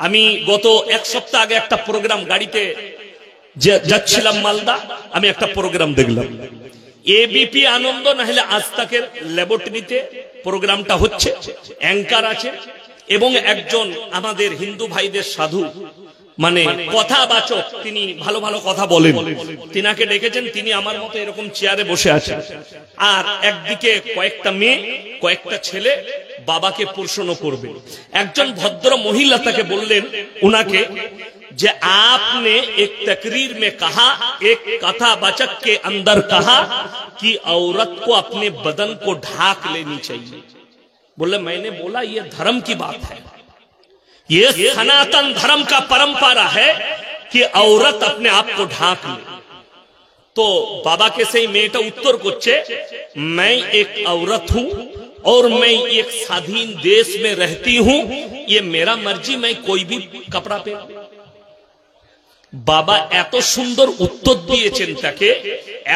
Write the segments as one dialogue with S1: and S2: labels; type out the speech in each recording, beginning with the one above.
S1: আমি গত এক সপ্তাহ আগে একটা প্রোগ্রাম গাড়িতে যাচ্ছিলাম মালদা, আমি একটা প্রোগ্রাম দেখলাম। এবিপি আনন্দ না হলে আজ তাকের ল্যাবরেটরিতে প্রোগ্রামটা হচ্ছে, অ্যাঙ্কার আছে এবং একজন আমাদের হিন্দু ভাইদের সাধু, মানে কথাবাচক, তিনি ভালো ভালো কথা বলেন, তিনাকে ডেকেছেন। তিনি আমার মতো এরকম চেয়ারে বসে আছেন, আর একদিকে কয়েকটা মেয়ে কয়েকটা ছেলে বাবাকে প্রশ্ন করবে। একজন ভদ্র মহিলা তাকে বললেন উনাকে যে आपने एक तकरीर में कहा, एक कथावाचक के अंदर कहा कि औरत को अपने बदन को ढाक लेनी चाहिए। बोले मैंने बोला ये धर्म की बात है, ये सनातन धर्म का परंपरा है कि औरत अपने आप को ढाक ले। तो बाबा के सही मेटा उत्तर করছে, मैं एक औरत हूं और मैं एक स्वाधीन देश में रहती हूं, ये मेरा मर्जी, मैं कोई भी कपड़ा पहन। বাবা এত সুন্দর উত্তর দিয়েছেন, তাকে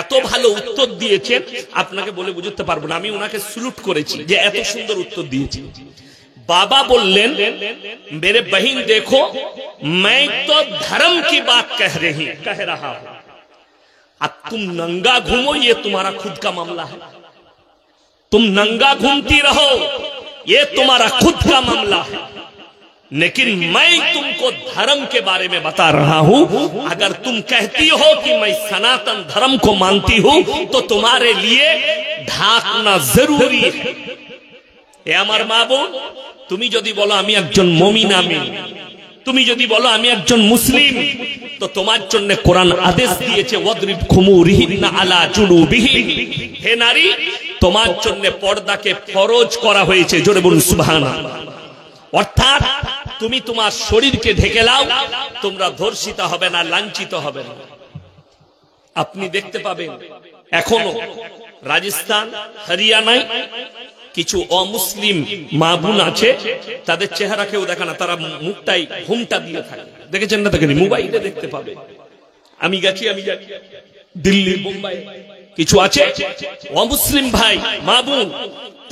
S1: এত ভালো উত্তর দিয়েছেন, আপনাকে বলে বুঝতে পারবো না। আমি ওনাকে স্যালুট করেছি যে এত সুন্দর উত্তর দিয়েছেন। बाबा बोलें मेरे बहन देखो, मैं तो धर्म की बात कह रहा हूं, अब तुम नंगा घूमो ये तुम्हारा खुद का मामला है, तुम नंगा घूमती रहो ये तुम्हारा खुद का मामला है, लेकिन मैं तुमको धर्म के बारे में बता रहा हूं। अगर तुम कहती हो कि मैं सनातन धर्म को मानती हूं तो तुम्हारे लिए ढाकना जरूरी है। এ আমার মা বোন, তুমি যদি বলো আমি একজন মুমিনা মেয়ে, তুমি যদি বলো আমি একজন মুসলিম, তো তোমার জন্য কোরআন আদেশ দিয়েছে ওয়াদরিব খুমুরিহিন্না আলা জুনুবিহিন, হে নারী তোমার জন্য পর্দাকে ফরজ করা হয়েছে। জোরে বলুন সুবহানাল্লাহ। অর্থাৎ তুমি তোমার শরীরকে ঢেকে নাও, তোমরা ধর্ষিত হবে না, লাঞ্ছিত হবে না। আপনি দেখতে পাবেন এখনো রাজস্থান, হরিয়ানায় কিছু অমুসলিম মা বোন আছে, তাদের চেহারা কেউ দেখে না, তারা মুখটাই ঘুমটা দিয়ে থাকে। দেখেছেন না? দেখেনি? মোবাইলে দেখতে পাবে। আমি গেছি, আমি জানি দিল্লি, মুম্বাই কিছু আছে অমুসলিম ভাই মা বোন,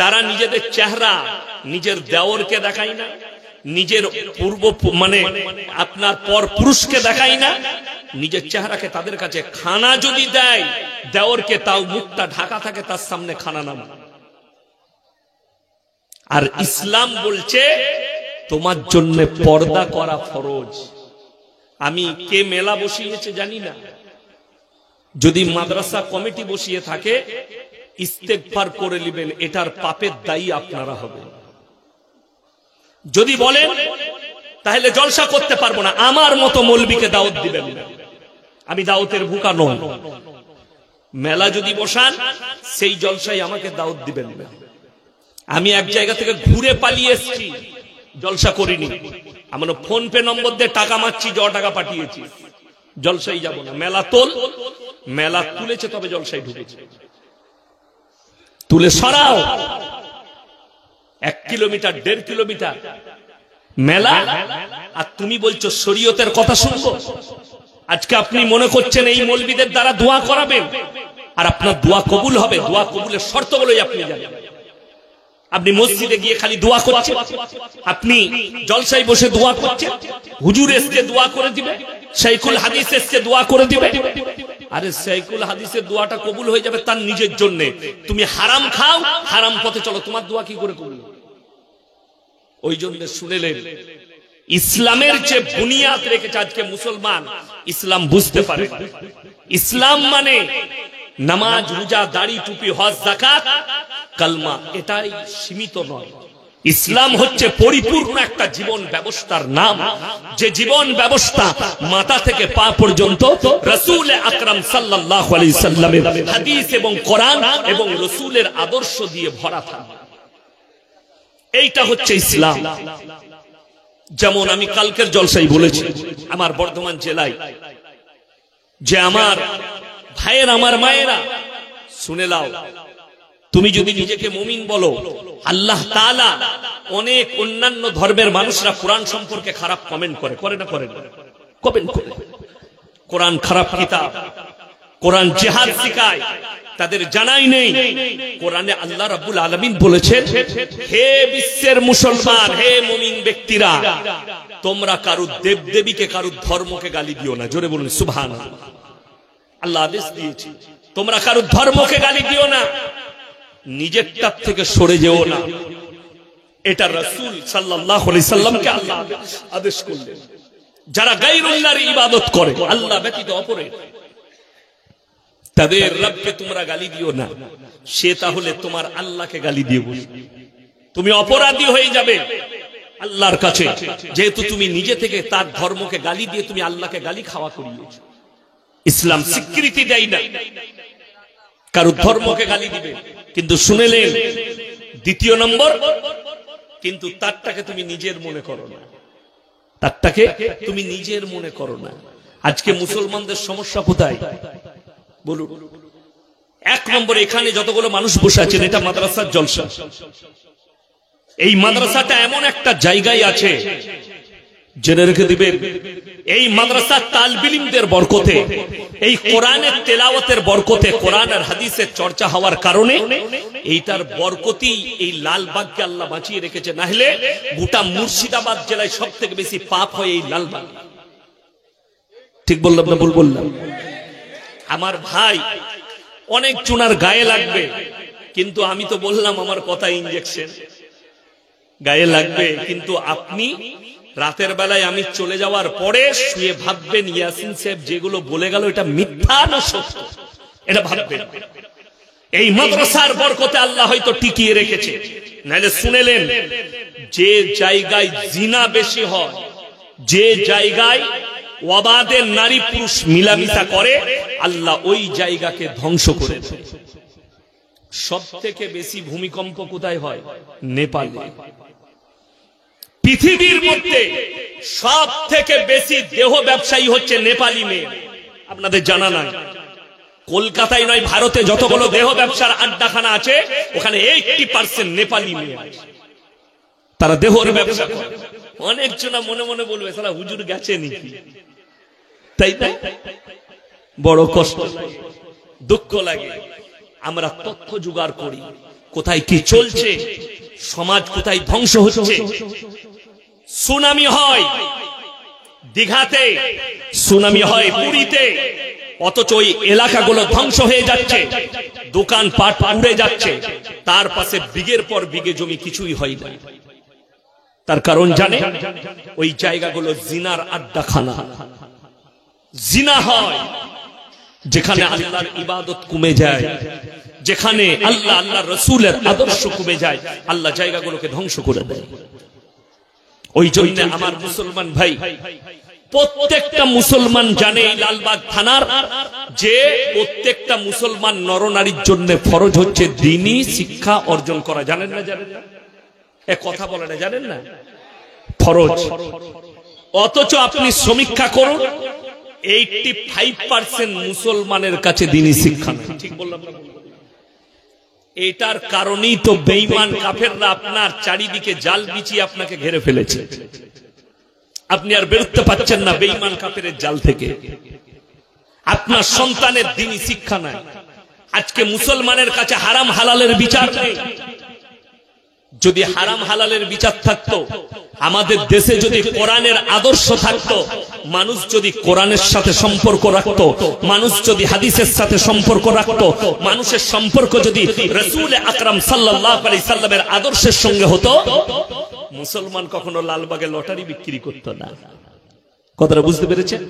S1: তারা নিজেদের চেহারা নিজের দেওরকে দেখায় না, নিজের পূর্ব মানে আপনার পর পুরুষকে দেখায় না, নিজের চেহারাকে তাদের কাছে খানা যদি দেয় দেওরকে, তাও মুখটা ঢাকা থাকে, তার সামনে খানা নামা। আর ইসলাম বলছে তোমার জন্য পর্দা করা ফরজ। আমি কে মেলা বসিয়েছে জানি না, যদি মাদ্রাসা কমিটি বসিয়ে থাকে ইস্তেগফার করে নেবেন, এটার পাপের দায়ী আপনারা হবেন। যদি বলেন তাহলে জলসা করতে পারবো না, আমার মতো মৌলবীকে দাওয়াত দিবেন না, আমি দাওয়াতের ভুকা নই। মেলা যদি বসান সেই জলসায় আমাকে দাওয়াত দিবেন না। আমি এক জায়গা থেকে ঘুরে পালিয়ে এসেছি, জলসা করিনি, আমার ফোন পে নম্বর দিয়ে টাকা মারছি, টাকা পাঠিয়েছি, জলসাই যাব না। মেলা তোল, মেলা তুলেছে তবে জলসাই ঢুকেছে, তুলে সরাও। 1 কিলোমিটার 1.5 কিলোমিটার মেলা, আর তুমি বলছো শরীয়তের কথা শুনবো। আজকে আপনি মনে করছেন এই মৌলবীদের দ্বারা দোয়া করাবেন আর আপনার দোয়া কবুল হবে। দোয়া কবুলের শর্তগুলোই আপনি জানেন। আপনি মসজিদে গিয়ে খালি দোয়া করছেন, আপনি জলসায় বসে দোয়া করছেন, হুজুর এসে দোয়া করে দিবে, শাইখুল হাদিস এসে দোয়া করে দিবে। আরে শাইখুল হাদিসের দোয়াটা কবুল হয়ে যাবে তার নিজের জন্য। তুমি হারাম খাও, হারাম পথে চলো, তোমার দোয়া কি করে কবুল? ওই জন্য শুনেলেন ইসলামের যে বুনিয়াদ রেখেছে আজকে মুসলমান ইসলাম বুঝতে পারে। ইসলাম মানে নামাজ, রোজা, দাড়ি, টুপি, হজ, যাকাত, কালমা, এটাই সীমিত নয়। ইসলাম হচ্ছে পরিপূর্ণ একটা জীবন ব্যবস্থার নাম, যে জীবন ব্যবস্থা মাথা থেকে পা পর্যন্ত রাসূল আকরাম সাল্লাল্লাহু আলাইহি সাল্লামের হাদিস এবং কোরআন এবং রাসূলের আদর্শ দিয়ে ভরা থাকে। এইটা হচ্ছে ইসলাম। যেমন আমি কালকের জলসায় বলেছি আমার বর্ধমান জেলায়, যে আমার ভাইয়ের, আমার মায়েরা শুনে নাও, তুমি যদি নিজেকে মুমিন বলো, আল্লাহ তাআলা অনেক অন্যান্য ধর্মের মানুষরা কোরআন সম্পর্কে খারাপ কমেন্ট করে, করে না? করে, কমেন্ট করে। কোরআন খারাপ কিতাব, কোরআন জিহাদ শিখায়, তাদের জানাই নেই কোরআনে আল্লাহ রাব্বুল আলামিন বলেছেন, হে বিশ্বের মুসলমান, হে মুমিন ব্যক্তিরা, তোমরা কারু দেবদেবীকে, কারু ধর্মকে গালি দিও না। জোরে বলুন সুবহানাল্লাহ। আল্লাহ আদেশ দিয়েছে তোমরা কারু ধর্মকে গালি দিও না, নিজেরটার থেকে সরে যেও না। এটা রাসূল সাল্লাল্লাহু আলাইহি সাল্লামকে আল্লাহ আদেশ করলেন। যারা গায়রুল্লাহর ইবাদত করে, আল্লাহ ব্যতীত অপরের, তাদের রবকে তোমরা গালি দিও না। সে তাহলে তোমার আল্লাহকে গালি দিয়ে বসবে, তুমি অপরাধী হয়ে যাবে আল্লাহর কাছে, যেহেতু তুমি নিজে থেকে তার ধর্মকে গালি দিয়ে তুমি আল্লাহকে গালি খাওয়া করিয়েছ। ইসলাম স্বীকৃতি দেয় না কারো ধর্মকে গালি দিবে। কিন্তু শুনেলেন, দ্বিতীয় নম্বর, কিন্তু তারটাকে তুমি নিজের মনে করো না, তারটাকে তুমি নিজের মনে করো না। আজকে মুসলমানদের সমস্যা কোথায় বলুন? এক নম্বরে, এখানে যতগুলো মানুষ বসে আছেন, এটা মাদ্রাসার জলসা। এই মাদ্রাসাটা এমন একটা জায়গায় আছে, জেনে রেখে দিবেন, এই মাদ্রাসার তালবিলিমদের বরকতে, এই কোরআনের তেলাওয়াতের বরকতে, কোরআন আর হাদিসের চর্চা হওয়ার কারণে এইটার বরকতেই এই লালবাগকে আল্লাহ বাঁচিয়ে রেখেছে। না হলে গোটা মুর্শিদাবাদ জেলায় সব থেকে বেশি পাপ হয় এই লালবাগ। ঠিক বললাম না ভুল বললাম? আমার ভাই, অনেক চুনার গায়ে লাগবে, কিন্তু আমি তো বললাম আমার কথা ইনজেকশন, গায়ে লাগবে। কিন্তু আপনি রাতের বেলায় আমি চলে যাওয়ার পরে শুয়ে ভাববেন, ইয়াসিন সাহেব যেগুলো বলে গেল এটা মিথ্যা না সত্য, এটা ভাববেন। এই মাদ্রাসার বরকতে আল্লাহ হয়তো টিকিয়ে রেখেছে। নাহলে শুনেলেন, যে জায়গায় জিনা বেশি হয়, যে জায়গায় অবাধে নারী পুরুষ মিলামিশা করে, আল্লাহ ওই জায়গাকে ধ্বংস করে দেয়। সব থেকে বেশি ভূমিকম্প কোথায় হয়? নেপালে। পৃথিবীর মধ্যে সব থেকে বেশি দেহ ব্যবসায়ী হচ্ছে নেপালি মেয়ে। আপনাদের জানা নাই? কলকাতায় নয়, ভারতে যতগুলো দেহ ব্যবসার আড্ডাখানা আছে, ওখানে 80% নেপালি মেয়ে আছে। তারা দেহর ব্যবসা করে। অনেকজনা মনে মনে বলবে, সালা হুজুর গেছে নাকি? তাই তাই বড় কষ্ট লাগে, দুঃখ লাগে। আমরা তথ্য জোগাড় করি, কোথায় কি চলছে, সমাজ কোথায় ধ্বংস হচ্ছে। সুনামি হয় দীঘাতে, সুনামি হয় পুরীতে, অথচ ওই এলাকাগুলো ধ্বংস হয়ে যাচ্ছে, দোকান পাট উড়ে যাচ্ছে, তার পাশে বিঘের পর বিঘে জমি কিছুই হয় না। তার কারণ জানে? ওই জায়গাগুলো জিনার আড্ডাখানা। জিনা হয় যেখানে আল্লাহর ইবাদত কমে যায়, যেখানে আল্লাহ আল্লাহ রসুলের আদর্শ কমে যায়, আল্লাহ জায়গাগুলোকে ধ্বংস করে দেয়। ওই জন্য আমার মুসলমান ভাই, প্রত্যেকটা মুসলমান জানে এই লালবাগ থানার যে প্রত্যেকটা মুসলমান নরনারীর জন্য ফরজ হচ্ছে দ্বীনি শিক্ষা অর্জন করা। জানেন না? জানেন না? এ কথা বলে না, জানেন না? ফরজ। অথচ আপনি সমীক্ষা করুন, 85% মুসলমানের কাছে দ্বীনি শিক্ষা নেই। ঠিক বললাম না? এটার কারণেই তো বেঈমান কাফেররা আপনার চারিদিকে জাল বিছিয়ে আপনাকে ঘিরে ফেলেছে। আপনি আর বেরোতে পারছেন না বেঈমান কাফেরের জাল থেকে। আপনার সন্তানের দ্বীনি শিক্ষা নাই। আজকে মুসলমানের কাছে হারাম হালালের বিচার নেই। যদি হারাম হালালের বিচার থাকতো, আমাদের দেশে যদি কোরআনের আদর্শ থাকতো, মানুষ যদি কোরআনের সাথে সম্পর্ক রাখতো, মানুষ যদি হাদিসের সাথে সম্পর্ক রাখতো, মানুষের সম্পর্ক যদি রাসূল আকরাম সাল্লাল্লাহু আলাইহি সাল্লামের আদর্শের সঙ্গে হতো, মুসলমান কখনো লালবাগে লটারি বিক্রি করতো না। কথাটা বুঝতে পেরেছেন?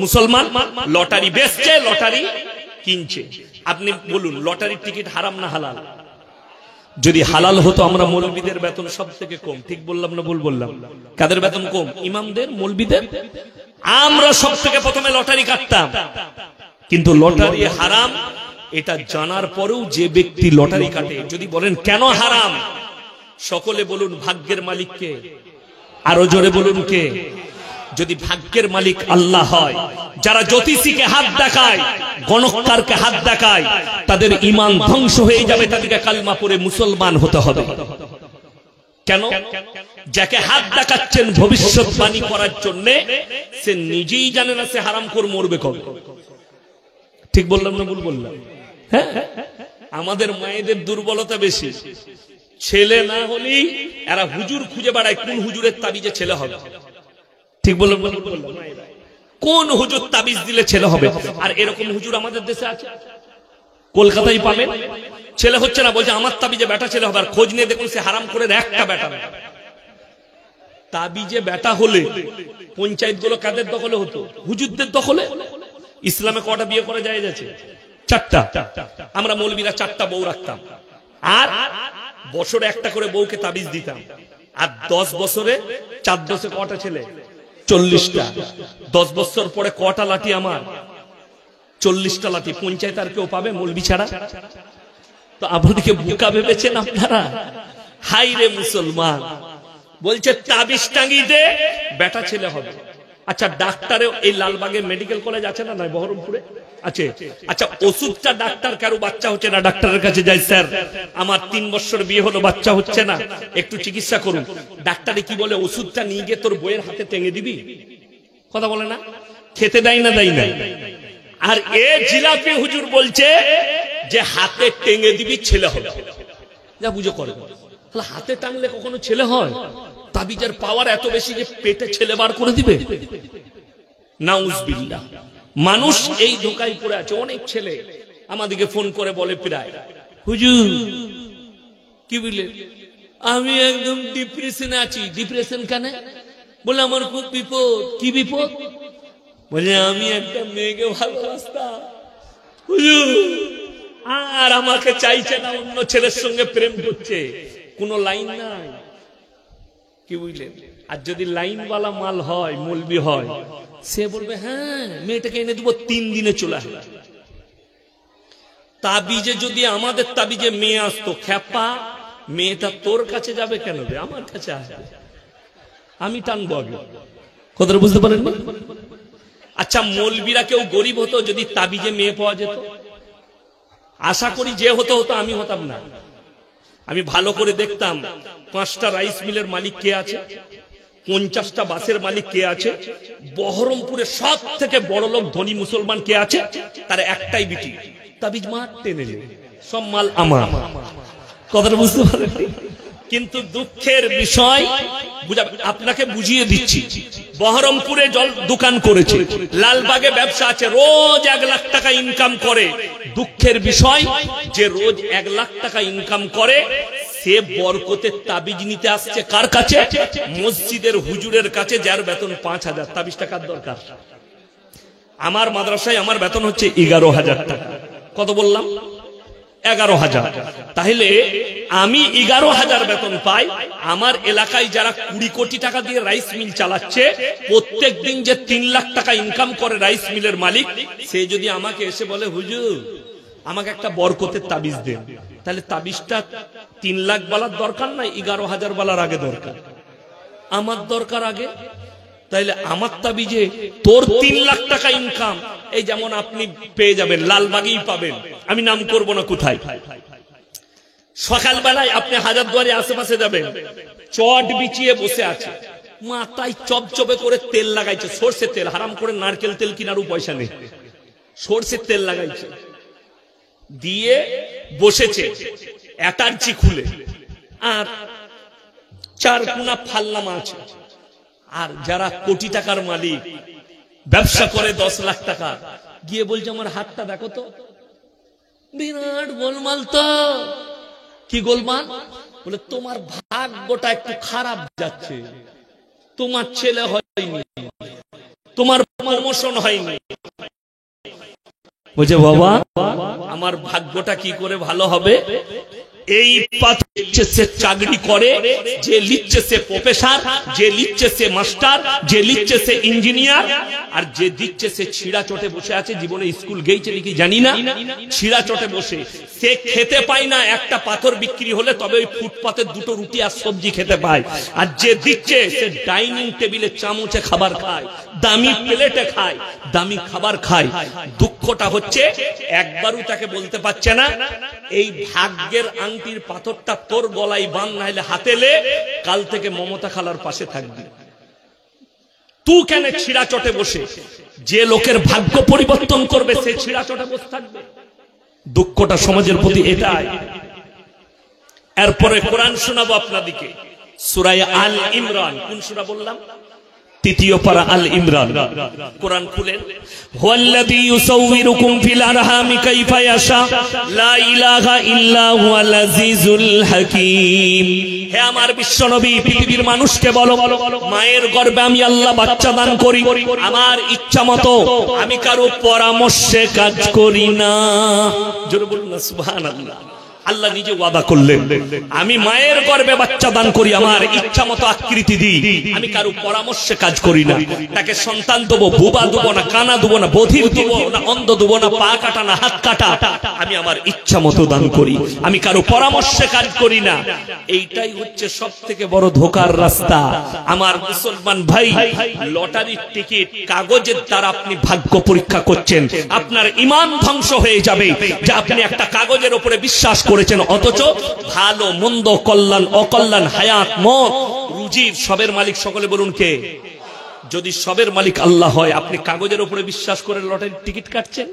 S1: মুসলমান লটারি বেচছে, লটারি কিনছে। আপনি বলুন, লটারির টিকিট হারাম না হালাল? যদি হালাল হতো, আমরা মৌলবীদের বেতন সব থেকে কম। ঠিক বললাম না ভুল বললাম? কাদের বেতন কম? ইমামদের, মৌলবীদের। আমরা সব থেকে প্রথমে লটারি কাটতাম। কিন্তু লটারি হারাম এটা জানার পরেও যে ব্যক্তি লটারি কাটে, যদি বলেন কেন হারাম, সকলে বলুন ভাগ্যের মালিক কে? আরো জোরে বলুন কে? যদি ভাগ্যের মালিক আল্লাহ হয়, যারা জ্যোতিষীকে হাত দেখায়, গণককারকে হাত দেখায়, তাদের ঈমান ধ্বংস হয়ে যাবে, তাদেরকে কালিমা পড়ে মুসলমান হতে হবে। কেন? যাকে হাত দেখাচ্ছেন ভবিষ্যৎবাণী করার জন্য, সে নিজেই জানে না সে হারামখোর মরবে কবে। ঠিক বললাম না ভুল বললাম? হ্যাঁ, আমাদের মায়েদের দুর্বলতা বেশি, ছেলে না হলেই এরা হুজুর খুঁজে বেড়ায় কোন হুজুরের তাবিজে ছেলে হবে। ঠিক বললাম? কোন হুজুর তাবিজ দিলে ছেলে হবে। আর এরকম হুজুর আমাদের দেশে আছে, কলকাতায় পাবেন। ছেলে হচ্ছে না, বলছে আমার তাবিজে বেটা ছেলে হবে। আর খোঁজ নিয়ে দেখুন সে হারাম করে একটা বেটা। তাবিজে বেটা হলে পঞ্চায়েত গুলো কাদের দখলে হতো? হুজুরদের দখলে। ইসলামে কটা বিয়ে করা যায় যাচ্ছে? 4টা। আমরা মৌলবীরা 4টা বউ রাখতাম, আর বছরে একটা করে বউকে তাবিজ দিতাম। আর 10 বছরে 4 দশে কটা ছেলে? 40টা। 10 বছর পরে কটা লাঠি আমার? 40টা লাঠি। পঞ্চায়েত আর কেউ পাবে মৌলবী ছাড়া? তো আপনাদেরকে বোকা ভেবেছেন আপনারা? হাই রে মুসলমান, বলছে তাবিজ টাঙ্গি দে বেটা ছেলে হবে। আচ্ছা, ডাক্তারে এই লালবাগে মেডিকেল কলেজ আছে না? নয়, বহরমপুরে আছে। আচ্ছা, ওষুধটা ডাক্তার কারো বাচ্চা হচ্ছে না, ডাক্তারের কাছে যাই, স্যার আমার 3 বছর বিয়ে হলো, বাচ্চা হচ্ছে না, একটু চিকিৎসা করুন। ডাক্তারে কি বলে? ওষুধটা নিয়ে গিয়ে তোর বইয়ের হাতে টেঙে দিবি। কথা বলে না? খেতে দেয় না? দেয় না। আর এ জিলাপি হুজুর বলছে যে হাতে টেঙে দিবি ছেলে হবে। যা বুঝো করে। তাহলে হাতে টাঙলে কখনো ছেলে হয়? তাবিজের পাওয়ার এত বেশি যে পেটে ছেলে বার করে দিবে? নাউজুবিল্লাহ। মানুষ এই ধোঁকায় পড়ে আছে। অনেক ছেলে আমাদেরকে ফোন করে বলে প্রায়, হুজুর কি বলে, আমি একদম ডিপ্রেশনে আছি। ডিপ্রেশন কেন? বলে আমার খুব বিপদ। কি বিপদ? বলে আমি একটা মেয়েকে ভালোবাসতাম হুজুর, আর আমাকে চাইছে না, অন্য ছেলের সঙ্গে প্রেম করছে। কোনো লাইন নাই। কি বুঝলেন? আর যদি লাইনওয়ালা মাল হয়, মৌলবি হয়, সে বলবে হ্যাঁ মেয়েটাকে এনে দেবো, 3 দিনে চলে আসবে। তাবিজে যদি আমাদের তাবিজে মেয়ে আসতো, খ্যাপা মেয়েটা তোর কাছে যাবে কেন রে, আমার কাছে আসবে, আমি টানবো আগে। কথাটা বুঝতে পারেন? আচ্ছা, মৌলবিরা কেউ গরিব হতো যদি তাবিজে মেয়ে পাওয়া যেত? আশা করি যে হতো হতো, আমি হতাম না। আমি ভালো করে দেখতাম 5টা রাইস মিলের মালিক কে আছে, 50টা বাসের মালিক কে আছে, বহরমপুরে সব থেকে বড় লোক ধনী মুসলমান কে আছে, তার একটাই বিটি। তাবিজ মার টেনে নেবে, সব মাল আমার। কথাটা বুঝতে পারেন? কিন্তু দুঃখের বিষয়, আপনাকে বুঝিয়ে দিচ্ছি, বহরমপুরে জল দোকান করেছে, লালবাগে ব্যবসা আছে, রোজ 1 লাখ টাকা ইনকাম করে। দুঃখের বিষয় যে রোজ 1 লাখ টাকা ইনকাম করে, সে বরকতের তাবিজ নিতে আসছে কার কাছে? মসজিদের হুজুরের কাছে, যার বেতন 5000। তাবিজ টাকার দরকার। আমার মাদ্রাসায় আমার বেতন হচ্ছে 11,000 টাকা। কত বললাম? 11,000। তাহলে আমি 11,000 বেতন পাই। আমার এলাকায় যারা 20 কোটি টাকা দিয়ে রাইস মিল চালাচ্ছে, প্রত্যেক দিন যে 3 লাখ টাকা ইনকাম করে রাইস মিলের মালিক, সে যদি আমাকে এসে বলে হুজুর আমাকে একটা বরকতের তাবিজ দেন, তাহলে তাবিজটা 3 লাখ বলার দরকার নাই, 11,000 বলার আগে দরকার। আমার দরকার আগে। তাইলে আমার তাবিজে তোর 3 লাখ টাকা ইনকাম, এই যেমন আপনি পেয়ে যাবেন, লালবাগেই পাবেন, আমি নাম করব না কোথায়। সকালবেলায় আপনি হাজারদুয়ারি আশেপাশে যাবেন, চট বিছিয়ে বসে আছে, মাথায় চপচপে করে তেল লাগাইছে, সরষের তেল। হারাম করে নারকেল তেল কিনারও পয়সা নেই, সরষের তেল লাগাইছে, দিয়ে বসেছে অ্যাটার্জি খুলে, আর 4 কোনা ফাল্লামা আছে। আর যারা কোটি টাকার মালিক, ব্যবসা করে 10 লাখ টাকা, গিয়ে বলছে আমার হাতটা দেখো তো, বিরাট গোলমাল। তো কি গোলমাল? বলে তোমার ভাগ্যটা একটু খারাপ যাচ্ছে, তোমার ছেলে হয়নি, তোমার প্রমোশন হয়নি। বলছে বাবা আমার ভাগ্যটা কি করে ভালো হবে? এই লিখছে সে চাকরি করে, যে লিখছে সে প্রফেসর, যে লিখছে সে মাস্টার, যে লিখছে সে ইঞ্জিনিয়ার, আর যে দিচ্ছে সে ছিঁড়া চটে বসে আছে। জীবনে স্কুল গেইছে নাকি জানি না, ছিঁড়া চটে বসে, সে খেতে পায় না। একটা পাথর বিক্রি হলে তবে ওই ফুটপাতের 2টো রুটি আর সবজি খেতে পায়। আর যে দিচ্ছে সে ডাইনিং টেবিলে চামচে খাবার খায়, দামি প্লেটে খায়, দামি খাবার খায়। দুঃখটা হচ্ছে একবারও তাকে বলতে পারছে না এই ভাগ্যের আংটির পাথরটা তোর গলায় বাঁধ, নাইলে হাতে লে, কাল থেকে মমতা খালার পাশে থাকবি। তুই কেন ছিঁড়া চটে বসে? যে লোকের ভাগ্য পরিবর্তন করবে সে ছিঁড়া চটে বসে থাকবে। দুঃখটা সমাজের প্রতি এটাই। এরপরে কোরআন শোনাবো আপনাদেরকে, সূরা আল ইমরান। কোন সূরা বললাম? তৃতীয় পারা আল ইমরান। কোরআন খুলেন, হুয়াল্লাযী ইউসাউবিরুকুম ফিল আরহামি কাইফা ইয়াশা লা ইলাহা ইল্লা হুয়াল আজিজুল হাকীম। হে আমার বিশ্বনবী, পৃথিবীর মানুষকে বলো, মায়ের গর্ভে আমি আল্লাহ বাচ্চা দান করি আমার ইচ্ছা মতো, আমি কারো পরামর্শে কাজ করি না। জোরে বলুন না সুবহানাল্লাহ। আল্লাহ নিজে ওয়াদা করলেন, আমি মায়ের গর্ভে বাচ্চা দান করি, আমার ইচ্ছা মতো আকৃতি দিই, আমি কারো পরামর্শে কাজ করি না। তাকে সন্তান দেবো, বোবা দেবো না, কানা দেবো না, বধির দেবো না, অন্ধ দেবো না, পা কাটা না, হাত কাটা, আমি আমার ইচ্ছা মতো দান করি, আমি কারো পরামর্শে কাজ করি না। এইটাই হচ্ছে সব থেকে বড় ধোকার রাস্তা। আমার মুসলমান ভাই, লটারির টিকিট, কাগজের দ্বারা আপনি ভাগ্য পরীক্ষা করছেন, আপনার ঈমান ধ্বংস হয়ে যাবে যে আপনি একটা কাগজের উপরে বিশ্বাস করেছেন, অথচ ভালো মন্দ, কল্যাণ অকল্যাণ, হায়াত মত, রুজির সবের মালিক সকলে বলুন কে? যদি সবের মালিক আল্লাহ হয়, আপনি কাগজের উপরে বিশ্বাস করে লটারির টিকিট কাটছেন?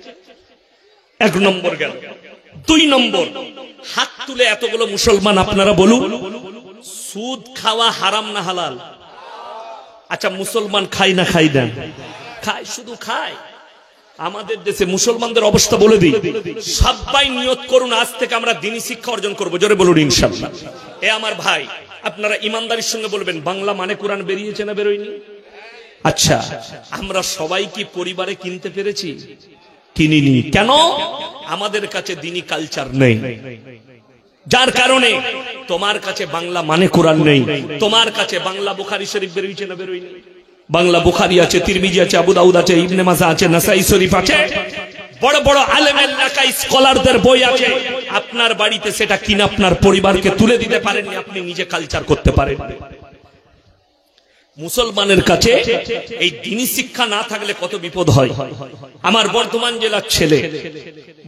S1: এক নম্বর গেল। দুই নম্বর, হাত তুলে এতগুলো মুসলমান আপনারা বলুন, সুদ খাওয়া হারাম না হালাল? আচ্ছা, মুসলমান খায় না খায় না? খায়, শুধু খায়। আমাদের দেশে মুসলমানদের অবস্থা বলে দিই, সবাই নিয়ত করুন আজ থেকে আমরা দ্বীনি শিক্ষা অর্জন করবো। জোরে বলুন ইনশাআল্লাহ। এ আমার ভাই, আপনারা ইমানদারির সঙ্গে বলবেন, বাংলা মানে কোরআন বেরিয়েছে না বেরোয়নি? আচ্ছা, আমরা সবাই কি পরিবারে কিনতে পেরেছি? কিনিনি। কেন? আমাদের কাছে দ্বীনি কালচার নেই, যার কারণে তোমার কাছে বাংলা মানে কোরআন নেই। তোমার কাছে বাংলা বুখারী শরীফ বেরিয়েছে না বেরোয়নি? বাংলা বুখারী আছে, তিরমিজি আছে, আবু দাউদ আছে, ইবনে মাজাহ আছে, নাসাই শরীফ আছে, বড় বড় আলেমের লেখা স্কলারদের বই আছে। আপনার বাড়িতে সেটা কিনে আপনার পরিবারকে তুলে দিতে পারেননি, আপনি নিজে কালচার করতে পারেন। মুসলমানের কাছে এই দ্বীনি শিক্ষা না থাকলে কত বিপদ হয়। আমার বর্ধমান জেলার ছেলে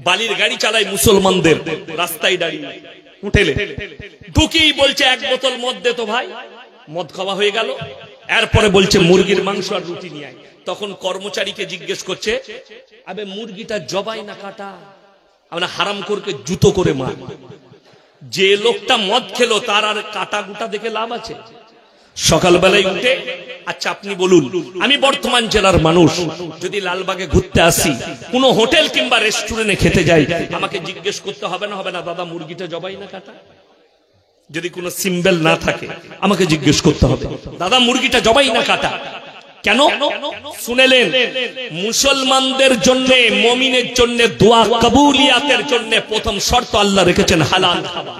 S1: বালির গাড়ি চালায় মুসলমানদের রাস্তায় দাঁড়িয়ে, হোটেলে ঢুকেই বলছে, এক বোতল মদ দে তো ভাই। মদ খাওয়া হয়ে গেল, এরপরে বলছে মুরগির মাংস আর রুটি নিয়ে আয়। তখন কর্মচারীকে জিজ্ঞেস করছে, আবে মুরগিটা জবাই না কাটা? আমরা হারাম করকে জুতো করে মার। যে লোকটা মদ খেলো তার আর কাটা গুটা দেখে লাভ আছে? সকালবেলায় উঠে, আচ্ছা আপনি বলুন, আমি বর্ধমান জেলার মানুষ, যদি লালবাগে ঘুরতে আসি, কোন হোটেল কিংবা রেস্টুরেন্টে খেতে যাই, আমাকে জিজ্ঞেস করতে হবে না হবে না, দাদা মুরগিটা জবাই না কাটা? যদি কোনো সিম্বল না থাকে আমাকে জিজ্ঞেস করতে হবে, দাদা মুরগিটা জবাই না কাটা? কেন? শুনেলেন, মুসলমানদের জন্য, মুমিনের জন্য, দোয়া কবুলিয়াতের জন্য প্রথম শর্ত আল্লাহ রেখেছেন হালাল খাবার।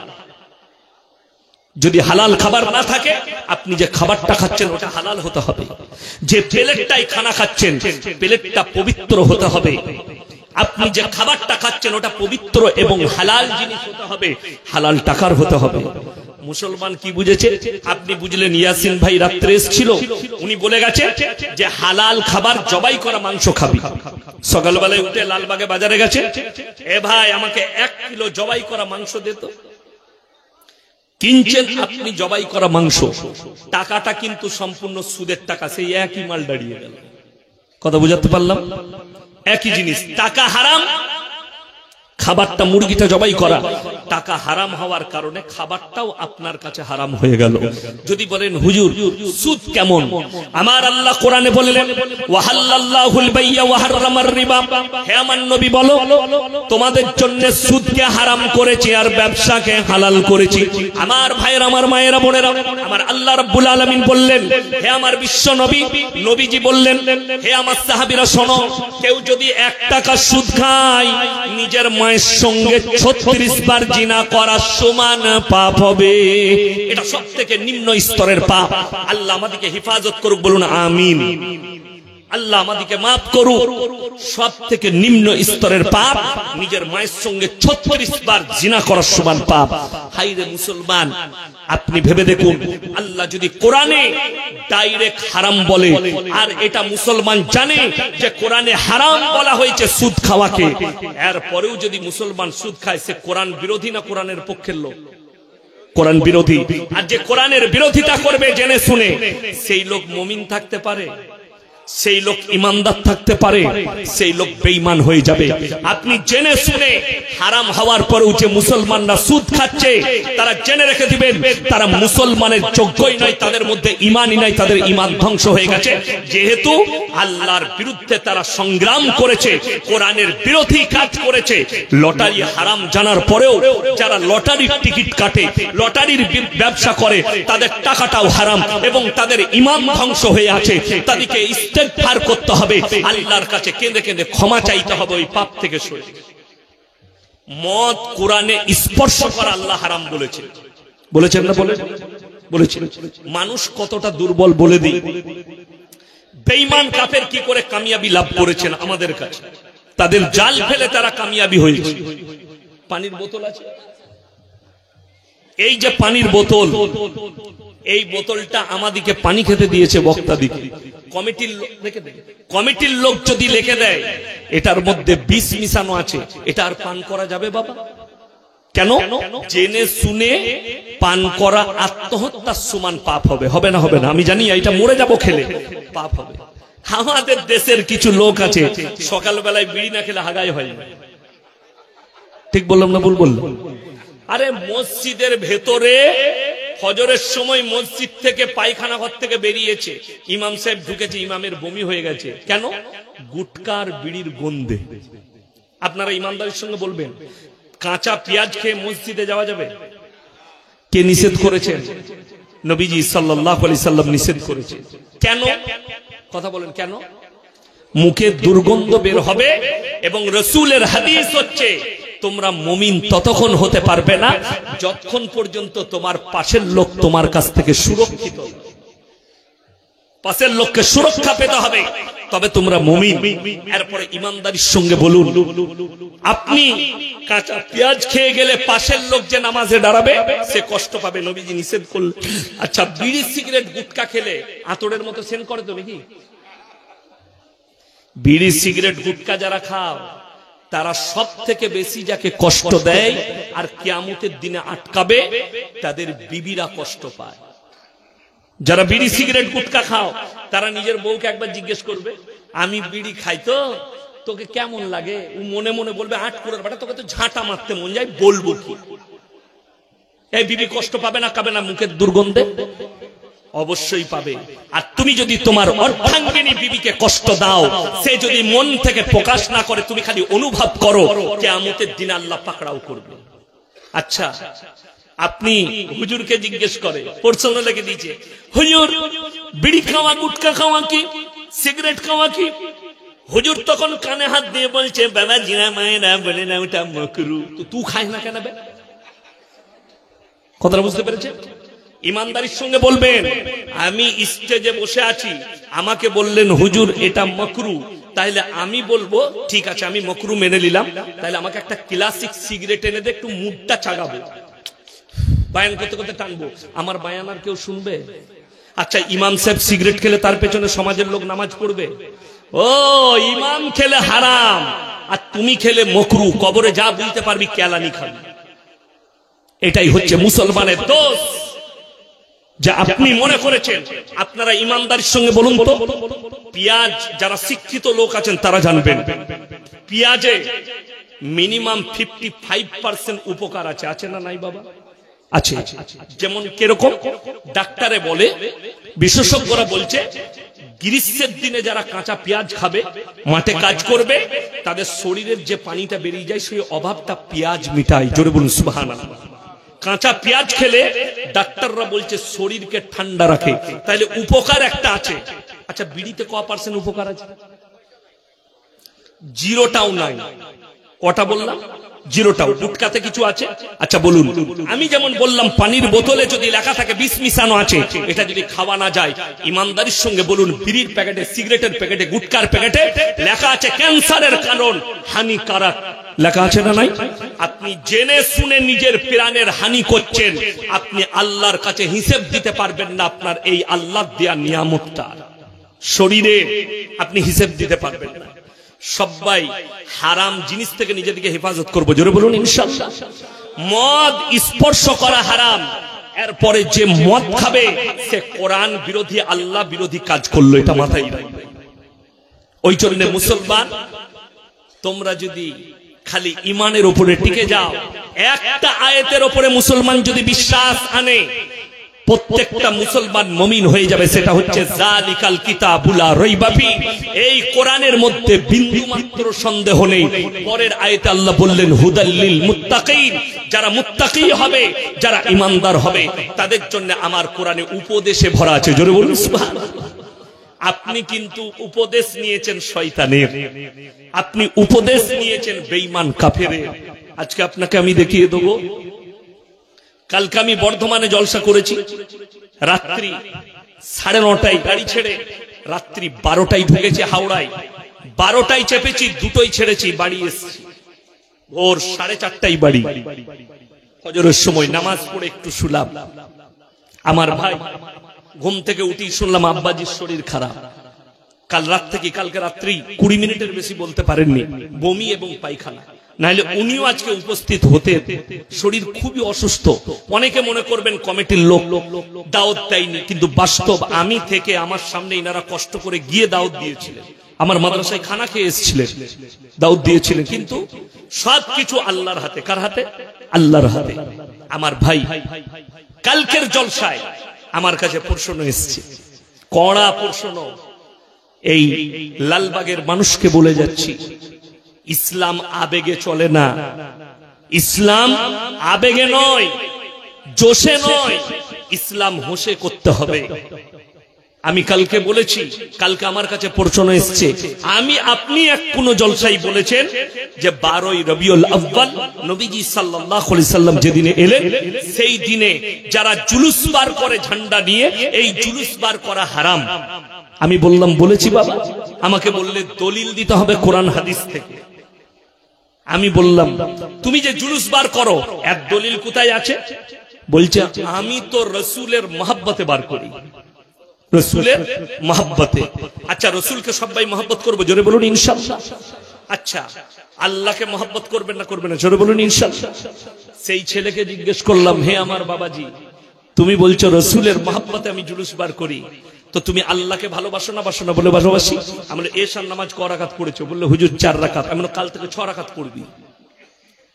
S1: যদি হালাল খাবার না থাকে, আপনি যে খাবারটা খাচ্ছেন ওটা হালাল হতে হবে। যে প্লেটটাই খানা খাচ্ছেন, প্লেটটা পবিত্র হতে হবে। আপনি যে খাবারটা খাচ্ছেন ওটা পবিত্র এবং হালাল জিনিস হতে হবে, হালাল টাকার হতে হবে। মুসলমান কি বুঝেছে? আপনি বুঝলেন, ইয়াসিন ভাই রাত্রে এসেছিল, উনি বলে গেছে যে হালাল খাবার, জবাই করা মাংস খাবি। সকালবেলায় উঠে লালবাগে বাজারে গেছে, এ ভাই আমাকে 1 কিলো জবাই করা মাংস দে তো। কিনছেন আপনি জবাই করা মাংস, টাকাটা কিন্তু সম্পূর্ণ সুদের টাকা, সেই একই মাল দাঁড়িয়ে গেল। কথা বুঝাতে পারলাম? একই জিনিস, টাকা হারাম, খাবারটা মুরগিটা জবাই করা, টাকা হারাম হওয়ার কারণে খাবারটাও আপনার কাছে হারাম হয়ে গেল। যদি বলেন হুজুর সুদ কেমন, আমার আল্লাহ কোরআনে বললেন, ওয়াহাল্লাল্লাহুল বাইয়া ওয়া হারামার রিবা। হে আমার নবী বলো, তোমাদের জন্য সুদকে হারাম করেছি আর ব্যবসাকে হালাল করেছি। আমার ভাইয়েরা, আমার মায়েরা, বোনেরা, আমার আল্লাহ রাব্বুল আলামিন বললেন, হে আমার বিশ্ব নবী, নবীজি বললেন, হে আমার সাহাবীরা শোনো, কেউ যদি 1 টাকা সুদ খায়, নিজের মায়ের সঙ্গে 36 বার জিনা করার সমান পাপ হবে। এটা সবথেকে নিম্ন স্তরের পাপ। আল্লাহ আমাদেরকে হেফাজত করুক, বলুন আমিন। আল্লাহ আমাদেরকে মাফ করুক। সবথেকে নিম্ন স্তরের পাপ নিজের মায়ের সঙ্গে 36 বার জিনা করার সমান পাপ। হাইরে মুসলমান, আপনি ভেবে দেখুন, আল্লাহ যদি কোরআনে ডাইরেক্ট হারাম বলে, আর এটা মুসলমান জানে যে কোরআনে হারাম বলা হয়েছে সুদ খাওয়াকে, এরপরেও যদি মুসলমান সুদ খায়, সে কোরআন বিরোধী না কোরআনের পক্ষের লোক? কোরআন বিরোধী। আর যে কোরআনের বিরোধিতা করবে জেনে শুনে, সেই লোক মুমিন থাকতে পারে? সেই লোক ইমানদার থাকতে পারে, সেই লোক বেঈমান হয়ে যাবে। আপনি জেনে শুনে হারাম হওয়ার পরেও যে মুসলমানরা সুদ খাচ্ছে, তারা জেনে রেখে দিবেন তারা মুসলমানের যোগ্যই নয়, তাদের মধ্যে ঈমানই নাই, তাদের ঈমান ধ্বংস হয়ে গেছে। যেহেতু আল্লাহর বিরুদ্ধে তারা সংগ্রাম করেছে, কোরআনের বিরোধী কাজ করেছে। লটারি হারাম জানার পরেও যারা লটারির টিকিট কাটে, লটারির ব্যবসা করে, তাদের টাকাটাও হারাম এবং তাদের ঈমান ধ্বংস হয়ে আছে। তাদেরকে ইস্তেগফার করতে হবে, আল্লাহর কাছে কেঁদে কেঁদে ক্ষমা চাইতে হবে ওই পাপ থেকে সরে। মদ কোরআনে স্পর্শ করা আল্লাহ হারাম বলেছেন, বলেছেন না? বলেছেন। মানুষ কতটা দুর্বল বলে দিই। বেঈমান কাফের কি করে কামিয়াবি লাভ করেছেন আমাদের কাছে, তাদের জাল ফেলে তারা কামিয়াবি হয়েছে। পানির বোতল আছে, এই যে পানির বোতল, এই বোতলটা আমাদিকে পানি খেতে দিয়েছে বক্তা দিকে, কমিটির লোক যদি লিখে দেয় এটার মধ্যে বিষ মিশানো আছে, এটা আর পান করা যাবে বাবা? কেন? জেনে শুনে পান করা আত্মহত্যার সমান পাপ হবে। হবে না? হবে না? আমি জানি এটা মরে যাব খেলে, পাপ হবে। আমাদের দেশের কিছু লোক আছে সকালবেলায় বিড়ি না খেলে হাগাই হয় না। ঠিক বললাম না ভুল বললাম? আরে মসজিদের ভেতরে ফজরের সময় মসজিদ থেকে পায়খানা ঘর থেকে বেরিয়েছে, ইমাম সাহেব ঢুকেছে, ইমামের বমি হয়ে গেছে। কেন? গুটকার বিড়ির গন্ধে। আপনারা ইমানদারির সঙ্গে বলবেন, কাঁচা পেঁয়াজ খেয়ে মসজিদে যাওয়া যাবে? কে নিষেধ করেছেন? নবীজি সাল্লাল্লাহু আলাইহি সাল্লাম নিষেধ করেছেন। কেন? কথা বলেন কেন? মুখে দুর্গন্ধ বের হবে এবং রাসূলের হাদিস হচ্ছে তোমরা মুমিন ততক্ষণ হতে পারবে না যতক্ষণ পর্যন্ত তোমার পাশের লোক তোমার কাছ থেকে সুরক্ষিত। পাশের লোককে সুরক্ষা পেতে হবে, তবে তোমরা মুমিন। এরপরে ইমানদারির সঙ্গে বলুন, আপনি কাঁচা পেঁয়াজ খেয়ে গেলে পাশের লোক যে নামাজে দাঁড়াবে সে কষ্ট পাবে, নবীজি নিষেধ করলেন। আচ্ছা, বিড়ি সিগারেট গুটকা খেলে আতরের মতো সেন করে তো নাকি? বিড়ি সিগারেট গুটকা যারা খাও তারা সব থেকে বেশি যাকে কষ্ট দেয় আর কিয়ামতের দিনে আটকাবে, তাদের বিবিরা কষ্ট পায়। যারা বিড়ি সিগারেট গুটকা খাও তারা নিজের বউকে একবার জিজ্ঞেস করবে, আমি বিড়ি খাই তো তোকে কেমন লাগে? ও মনে মনে বলবে, আট করে বেটা তোকে তো ঝাঁটা মারতে মন যায়, বলবো কি? এই বিবি কষ্ট পাবে না কাবে না মুখের দুর্গন্ধে? অবশ্যই পাবে। আর তুমি যদি তোমার অর্ধাঙ্গিনী বিবিকে কষ্ট দাও, সে যদি মন থেকে প্রকাশ না করে, তুমি খালি অনুভব করো, কিয়ামতের দিন আল্লাহ পাকড়াও করবে। আচ্ছা, আপনি হুজুরকে জিজ্ঞেস করে, প্রশ্ন লিখে দিয়েছে, হুজুর বিড়ি খাওয়া গুটকা খাওয়া কি, সিগারেট খাওয়া কি? হুজুর তখন কানে হাত দিয়ে বলছে, বাবা জিনা মায়েরা বলে না ওটা মাকরুহ। তো তুই খাস না কেন? কথাটা বুঝতে পেরেছে? ইমানদারির সঙ্গে বলবেন, আমি স্টেজে বসে আছি, আমাকে বললেন হুজুর এটা মাকরুহ, তাহলে আমি বলবো ঠিক আছে আমি মাকরুহ মেনে নিলাম, তাহলে আমাকে একটা ক্লাসিক সিগারেট এনে দে, একটু মুডটা চাগাবো, বায়ান করতে করতে টানবো। আমার বায়ান আর কেউ শুনবে? আচ্ছা, ইমাম সাহেব সিগারেট খেলে তার পেছনে সমাজের লোক নামাজ পড়বে? ও ইমাম খেলে হারাম আর তুমি খেলে মাকরুহ, কবরে যা বুঝতে পারবি কেলানি খাবি। এটাই হচ্ছে মুসলমানের দোষ, যা আপনি মনে করেছেন। আপনারা ইমানদারির সঙ্গে বলুন তো, পেঁয়াজ যারা শিক্ষিত লোক আছেন তারা জানবেন, পেঁয়াজে মিনিমাম 55% উপকার আছে। আছে না নাই বাবা? আছে। যেমন কিরকম? ডাক্তারে বলে, বিশেষজ্ঞরা বলছে, গ্রীষ্মের দিনে যারা কাঁচা পেঁয়াজ খাবে, মাঠে কাজ করবে, তাদের শরীরের যে পানিটা বেরিয়ে যায় সেই অভাবটা পেঁয়াজ মিটায়। জোরে বলুন সুবহানাল্লাহ। কাঁচা পেঁয়াজ খেলে ডাক্তাররা বলছে শরীরকে ঠান্ডা রাখে, তাহলে উপকার একটা আছে। আচ্ছা, বিড়িতে ক% উপকার আছে? জিরোটাও নাই। কটা বললাম? জিরোটাও। গুটকাতে কিছু আছে? আচ্ছা বলুন। আমি যেমন বললাম, পানির বোতলে যদি লেখা থাকে বিষ মিশানো আছে, এটা যদি খাওয়া না যায়, ইমানদারির সঙ্গে বলুন, বিড়ির প্যাকেটে, সিগারেটের প্যাকেটে, গুটকার প্যাকেটে লেখা আছে ক্যান্সারের কারণ, হানিকারক, লেখা আছে না নাই? আপনি জেনে শুনে নিজের প্রাণের হানি করছেন, আপনি আল্লাহর কাছে হিসেব দিতে পারবেন না। আপনার এই আল্লাহ দেয়া নিয়ামতটা শরীরে আপনি হিসেব দিতে পারবেন না। সবাই হারাম জিনিস থেকে নিজেদেরকে হেফাজত করবো। জোরে বলুন ইনশাআল্লাহ। মদ স্পর্শ করা হারাম, এরপরে যে মদ খাবে সে কোরআন বিরোধী, আল্লাহ বিরোধী কাজ করলো, এটা মাথায় রাখবে। ওই জন্য মুসলমান, তোমরা যদি খালি ইমানের উপরে টিকে যাও, একটা আয়াতের উপরে মুসলমান যদি বিশ্বাস আনে, প্রত্যেকটা মুসলমান মুমিন হয়ে যাবে। সেটা হচ্ছে যালিকাল কিতাবুল লা রাইবা ফি, এই কোরআনের মধ্যে বিন্দু মাত্র সন্দেহ নেই। পরের আয়াতে আল্লাহ বললেন হুদাল লিল মুত্তাকিন, যারা মুত্তাকি হবে, যারা ঈমানদার হবে, তাদের জন্য আমার কোরআনে উপদেশে ভরা আছে। জোরে বলুন সুবহানাল্লাহ। আপনি কিন্তু উপদেশ নিয়েছেন শয়তানের, আপনি উপদেশ নিয়েছেন বেঈমান কাফেরের। আজকে আপনাকে আমি দেখিয়ে দেবো। কালকে আমি বর্ধমানে জলসা করেছি, রাত্রি 9:30 গাড়ি ছেড়ে রাত্রি 12টায় ঢুকেছি হাওড়ায়, 12টায় চেপেছি, 2টোই ছেড়েছি, বাড়ি এসেছি ভোর 4:30টায় বাড়ি। ফজরের সময় নামাজ পড়ে একটু শুলাম। আমার ভাই ঘুম থেকে উঠি শুনলাম আব্বাজির শরীর খারাপ। কাল রাত থেকে কালকে রাত্রি 20 মিনিটের বেশি বলতে পারেননি, বমি এবং পায়খানা। নাহলে উনিও আজকে উপস্থিত হতেন। শরীর খুবই অসুস্থ। অনেকে মনে করবেন কমিটির লোক দাওয়াত দেয়নি, কিন্তু বাস্তব আমি থেকে আমার সামনে ইনারা কষ্ট করে গিয়ে দাওয়াত দিয়েছিলেন। আমার মাদ্রাসায় খানা খেয়ে এসেছিলেন, দাওয়াত দিয়েছিলেন। কিন্তু সবকিছু আল্লাহর হাতে। কার হাতে? আল্লাহর হাতে। আমার ভাই কালকের জলসায় আমার কাছে প্রশ্ন এসেছে, কড়া প্রশ্ন। এই লালবাগের মানুষকে বলে যাচ্ছি, ইসলাম আবেগে চলে না। ইসলাম আবেগে নয়, জোশে নয়, ইসলাম হোশে করতে হবে। আমি কালকে বলেছি, কালকে আমার কাছে প্রশ্ন এসেছে, আমি আপনি এক কোন জলসাই বলেছেন যে 12ই রবিউল আউয়াল নবীজি সাল্লাল্লাহু আলাইহি সাল্লাম যেদিনে এলেন, সেই দিনে যারা জুলুস বার করে ঝান্ডা নিয়ে, এই জুলুস বার করা হারাম। আমি বললাম বলেছি বাবা। আমাকে বললে দলিল দিতে হবে কোরআন হাদিস থেকে। আমি বললাম তুমি যে জুলুস বার করো, এর দলিল কোথায় আছে? বলছে আমি তো রাসূলের মহব্বতে বার করি, রাসূলের মহব্বতে। আচ্ছা, রাসূলকে সবাই মহব্বত করবে? জোরে বলুন ইনশাআল্লাহ। আচ্ছা, আল্লাহকে মহব্বত করবেন না করবেন না? জোরে বলুন ইনশাআল্লাহ। সেই ছেলেকে জিজ্ঞেস করলাম, হে আমার বাবাজি, তুমি বলছো রাসূলের মহব্বতে আমি জুলুস বার করি, তো তুমি আল্লাহকে ভালোবাসো না বাসো না? বলে ভালোবাসি। আমরা এশার নামাজ ক রাকাত পড়েছো? বললে হুজুর 4 রাকাত। আমি কাল থেকে 6 রাকাত পড়বি।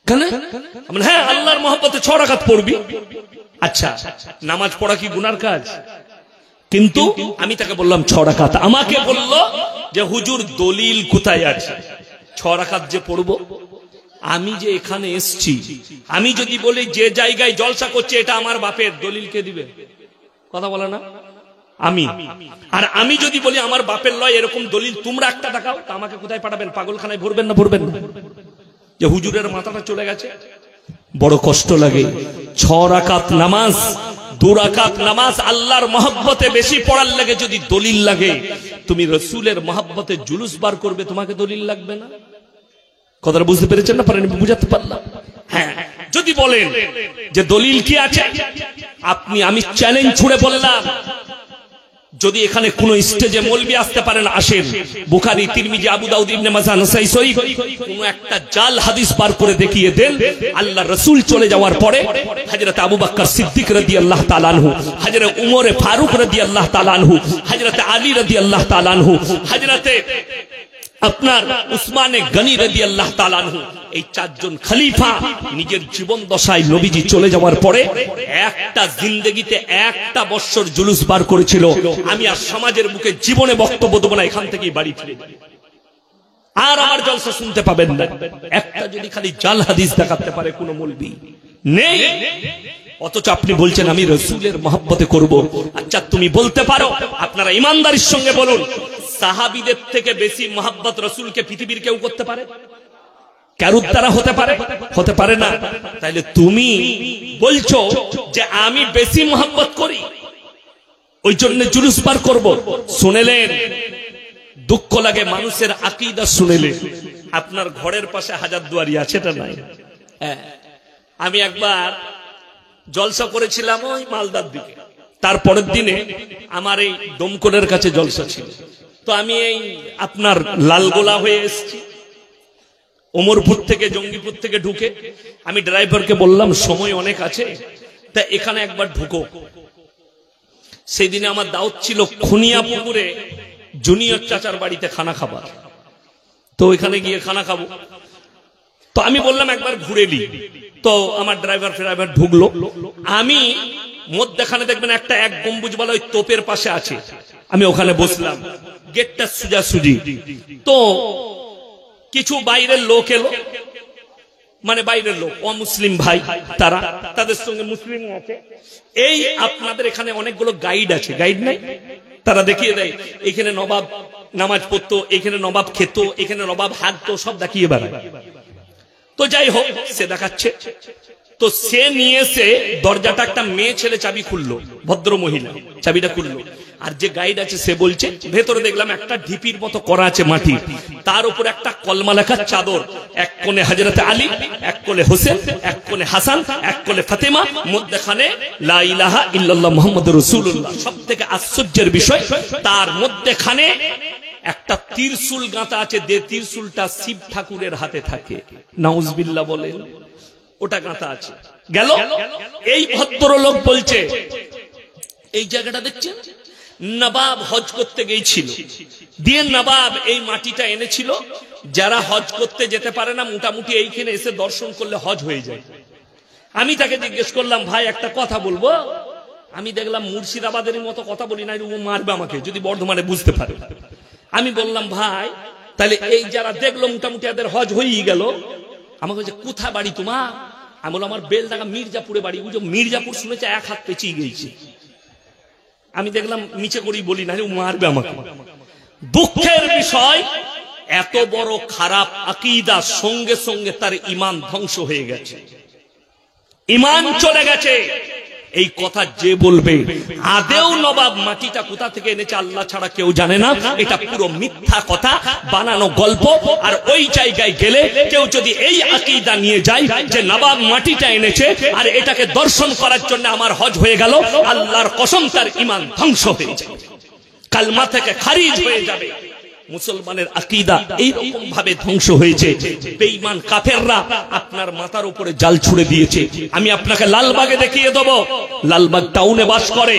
S1: কেন? আমি হ্যাঁ, আল্লাহর মহব্বতে 6 রাকাত পড়বি। আচ্ছা, নামাজ পড়া কি গুনার কাজ? কিন্তু আমি তাকে বললাম 6 রাকাত। আমাকে বলল যে হুজুর দলিল কোথায় আছে 6 রাকাত যে পড়বো? আমি যে এখানে এসছি, আমি যদি বলি যে জায়গায় জলসা করছে এটা আমার বাপের, দলিল কে দিবে? কথা বলে না? আমি। আর আমি যদি বলি আমার বাপের লয়, এরকম দলিল তোমরা একটা দেখাও, তা আমাকে কোথায় পাঠাবেন? পাগলখানায় ভরবেন না ভরবেন না? যে হুজুরের মাথাটা চলে গেছে। বড় কষ্ট লাগে। 6 রাকাত নামাজ, 2 রাকাত নামাজ আল্লাহর মহব্বতে বেশি পড়ার লাগে যদি দলিল লাগে, তুমি রাসূলের মহব্বতে জুলুস বার করবে, তোমাকে দলিল লাগবে না? কথাটা বুঝতে পেরেছেন না? পারেন? বুঝাতে পারলাম? হ্যাঁ, যদি বলেন যে দলিল কি আছে, আপনি, আমি চ্যালেঞ্জ ছুড়ে বললাম, যদি এখানে কোন স্টেজে মৌলবি আসতে পারেন, আসেন। বুখারী, তিরমিজি, আবু দাউদ, ইবনে মাজাহ, নাসাই শরীফ কোন একটা জাল হাদিস বার করে দেখিয়ে দেন, আল্লাহ রাসূল চলে যাওয়ার পরে হযরত আবু বকর সিদ্দিক রাদিয়াল্লাহু তাআলা আনহু, হযরত উমর ফারুক রাদিয়াল্লাহু তাআলা আনহু, হযরত আলী রাদিয়াল্লাহু তাআলা আনহু, হযরত আপনার উসমানে গনি রাদিয়াল্লাহু তাআলা আনহু, এই 4 জন খলিফা নিজের জীবন দশায় নবীজি চলে যাওয়ার পরে একটা জিন্দেগিতে 1টা বছর জুলুস বার করেছিল। আমি আর সমাজের মুখে জীবনে বক্তব্য দেবো না, এখান থেকেই বাড়ি ফিরে আর আমার জলসা শুনতে পাবেন না। একটা যদি খালি জাল হাদিস দেখাতে পারে কোন মৌলবি নেই, অথচ আপনি বলছেন আমি রাসূলের মহব্বতে করব। আচ্ছা, তুমি বলতে পারো, আপনারা ইমানদারির সঙ্গে বলুন, সাহাবীদের থেকে বেশি মহব্বত রাসূলকে পৃথিবীর কেউ করতে পারে? কারুর দ্বারা হতে পারে? হতে পারে না। তাইলে তুমি বলছো যে আমি বেশি মহব্বত করি, ওই জন্য জুলুস বার করব। শুনেলেন, দুঃখ লাগে মানুষের আকীদা শুনেলে। আপনার ঘরের পাশে হাজারদুয়ারি আছে, এটা নাই? আমি একবার জলসা করেছিলাম ওই মালদার দিকে, তারপরের দিনে আমার এই দমকলের কাছে জলসা ছিল। তো আমি এই আপনার লালগোলা হয়ে এসেছি, ওমরপুর থেকে, জঙ্গিপুর থেকে ঢুকে আমি ড্রাইভারকে বললাম সময় অনেক আছে, তা এখানে একবার ঢুকো। সেই দিনে আমার দাওয়াত ছিল খুনিয়া পুকুরে জুনিয়র চাচার বাড়িতে খানা খাবার, তো ওইখানে গিয়ে খানা খাবো। তো আমি বললাম একবার ঘুরে নি। তো আমার ড্রাইভার ঢুকলো। আমি মধ্যখানে দেখবেন একটা এক গম্বুজওয়ালা ওই তোপের পাশে আছে, আমি ওখানে বসলাম, গেটটা সোজাসুজি। তো কিছু বাইরের লোক এলো, মানে বাইরের লোক, অমুসলিম ভাই, তারা, তাদের সঙ্গে মুসলিম আছে। এই আপনাদের এখানে অনেকগুলো গাইড আছে, গাইড নাই? তারা দেখিয়ে দেয় এখানে নবাব নামাজ পড়তো, এখানে নবাব খেত, এখানে নবাব হাঁটতো, সব দেখিয়ে বেড়ায়। তো যাই হোক, সে দেখাচ্ছে। তো সে নিয়ে এসে দরজাটা একটা মেয়ে ছেলে চাবি খুললো, ভদ্র মহিলা চাবিটা খুললো। আর যে গাইড আছে সে বলছে, ভেতরে দেখলাম একটা ঢিপির মতো করা আছে মাটির, তার উপর একটা কলমা লেখার চাদর, এক কোণে হযরত আলী, এক কোণে হোসেন, এক কোণে হাসান, এক কোণে ফাতেমা, মধ্যখানে লা ইলাহা ইল্লাল্লাহ মুহাম্মাদুর রাসূলুল্লাহ। সবথেকে আশ্চর্যের বিষয়, তার মধ্যখানে একটা ত্রিশূল গাঁথা আছে, যে ত্রিশূলটা শিব ঠাকুরের হাতে থাকে, নাউজুবিল্লাহ বলেন, ওটা গাঁথা আছে। গেল, এই ভদ্রলোক বলছে, এই জায়গাটা দেখছেন, নবাব হজ করতে গিয়েছিল, দিয়ে নবাব এই মাটিটা এনেছিল। যারা হজ করতে যেতে পারে না, মোটামুটি এইখানে এসে দর্শন করলে হজ হয়ে যায়। আমি তাকে জিজ্ঞেস করলাম, ভাই একটা কথা বলবো? আমি দেখলাম মুর্শিদাবাদের মতো কথা বলি না, ও মারবে আমাকে যদি বর্ধমানে বুঝতে পারে। আমি বললাম, ভাই তাহলে এই যারা দেখলো মোটামুটি এদের হজ হয়েই গেল, আমাকে বলছে কোথা বাড়ি তোমার? আমি বললাম আমার বেলডাঙ্গা মির্জাপুরে বাড়ি। ও যে মির্জাপুর শুনেছে, এক হাত পেঁচিয়ে গেছে। আমি দেখলাম নিচে করেই বলি না, ও মারবে আমাকে। দুঃখের বিষয়, এত বড় খারাপ আকীদা, সঙ্গে সঙ্গে তার ঈমান ধ্বংস হয়ে গেছে, ঈমান চলে গেছে। এই কথা যে বলবে আদেও নবাব মাটিটা কোথা থেকে এনেছে আল্লাহ ছাড়া কেউ জানে না, এটা পুরো মিথ্যা কথা, বানানো গল্প। আর ওই জায়গায় গেলে কেউ যদি এই আকীদা নিয়ে যায় যে নবাব মাটিটা এনেছে আর এটাকে দর্শন করার জন্য আমার হজ হয়ে গেল, আল্লাহর কসম তার ঈমান ধ্বংস হয়ে যাবে, কালমা থেকে খারিজ হয়ে যাবে। মুসলমানের আকীদা এইরকম ভাবে ধ্বংস হয়েছে, বেঈমান কাফেররা আপনার মাথার উপরে জাল ছুড়ে দিয়েছে। আমি আপনাকে লালবাগে দেখিয়ে দেব, লালবাগ টাউনে বাস করে,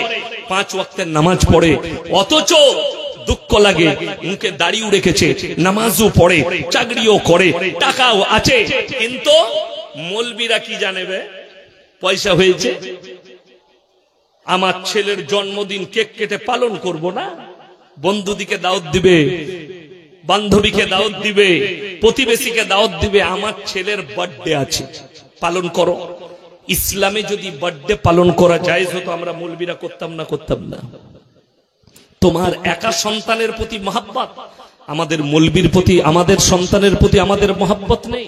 S1: 5 ওয়াক্তের নামাজ পড়ে, অথচ দুঃখ লাগে, মুখে দাড়িও রেখেছে, নামাজও পড়ে, চাকরিও করে, টাকাও আছে, কিন্তু মৌলবীরা কি জানেবে, পয়সা হয়েছে, আমার ছেলের জন্মদিন কেক কেটে পালন করব না, বন্ধুদিকে দাওয়াত দিবে, বান্ধবীকে দাওয়াত দিবে, প্রতিবেশীকে দাওয়াত দিবে, আমার ছেলের বার্থডে আছে, পালন করো। ইসলামে যদি বার্থডে পালন করা জায়েজ হতো, আমরা মৌলবীরা করতাম না? করতাম না। তোমার একা সন্তানের প্রতি মহব্বত, আমাদের মৌলবীর প্রতি, আমাদের সন্তানের প্রতি আমাদের মহব্বত নেই,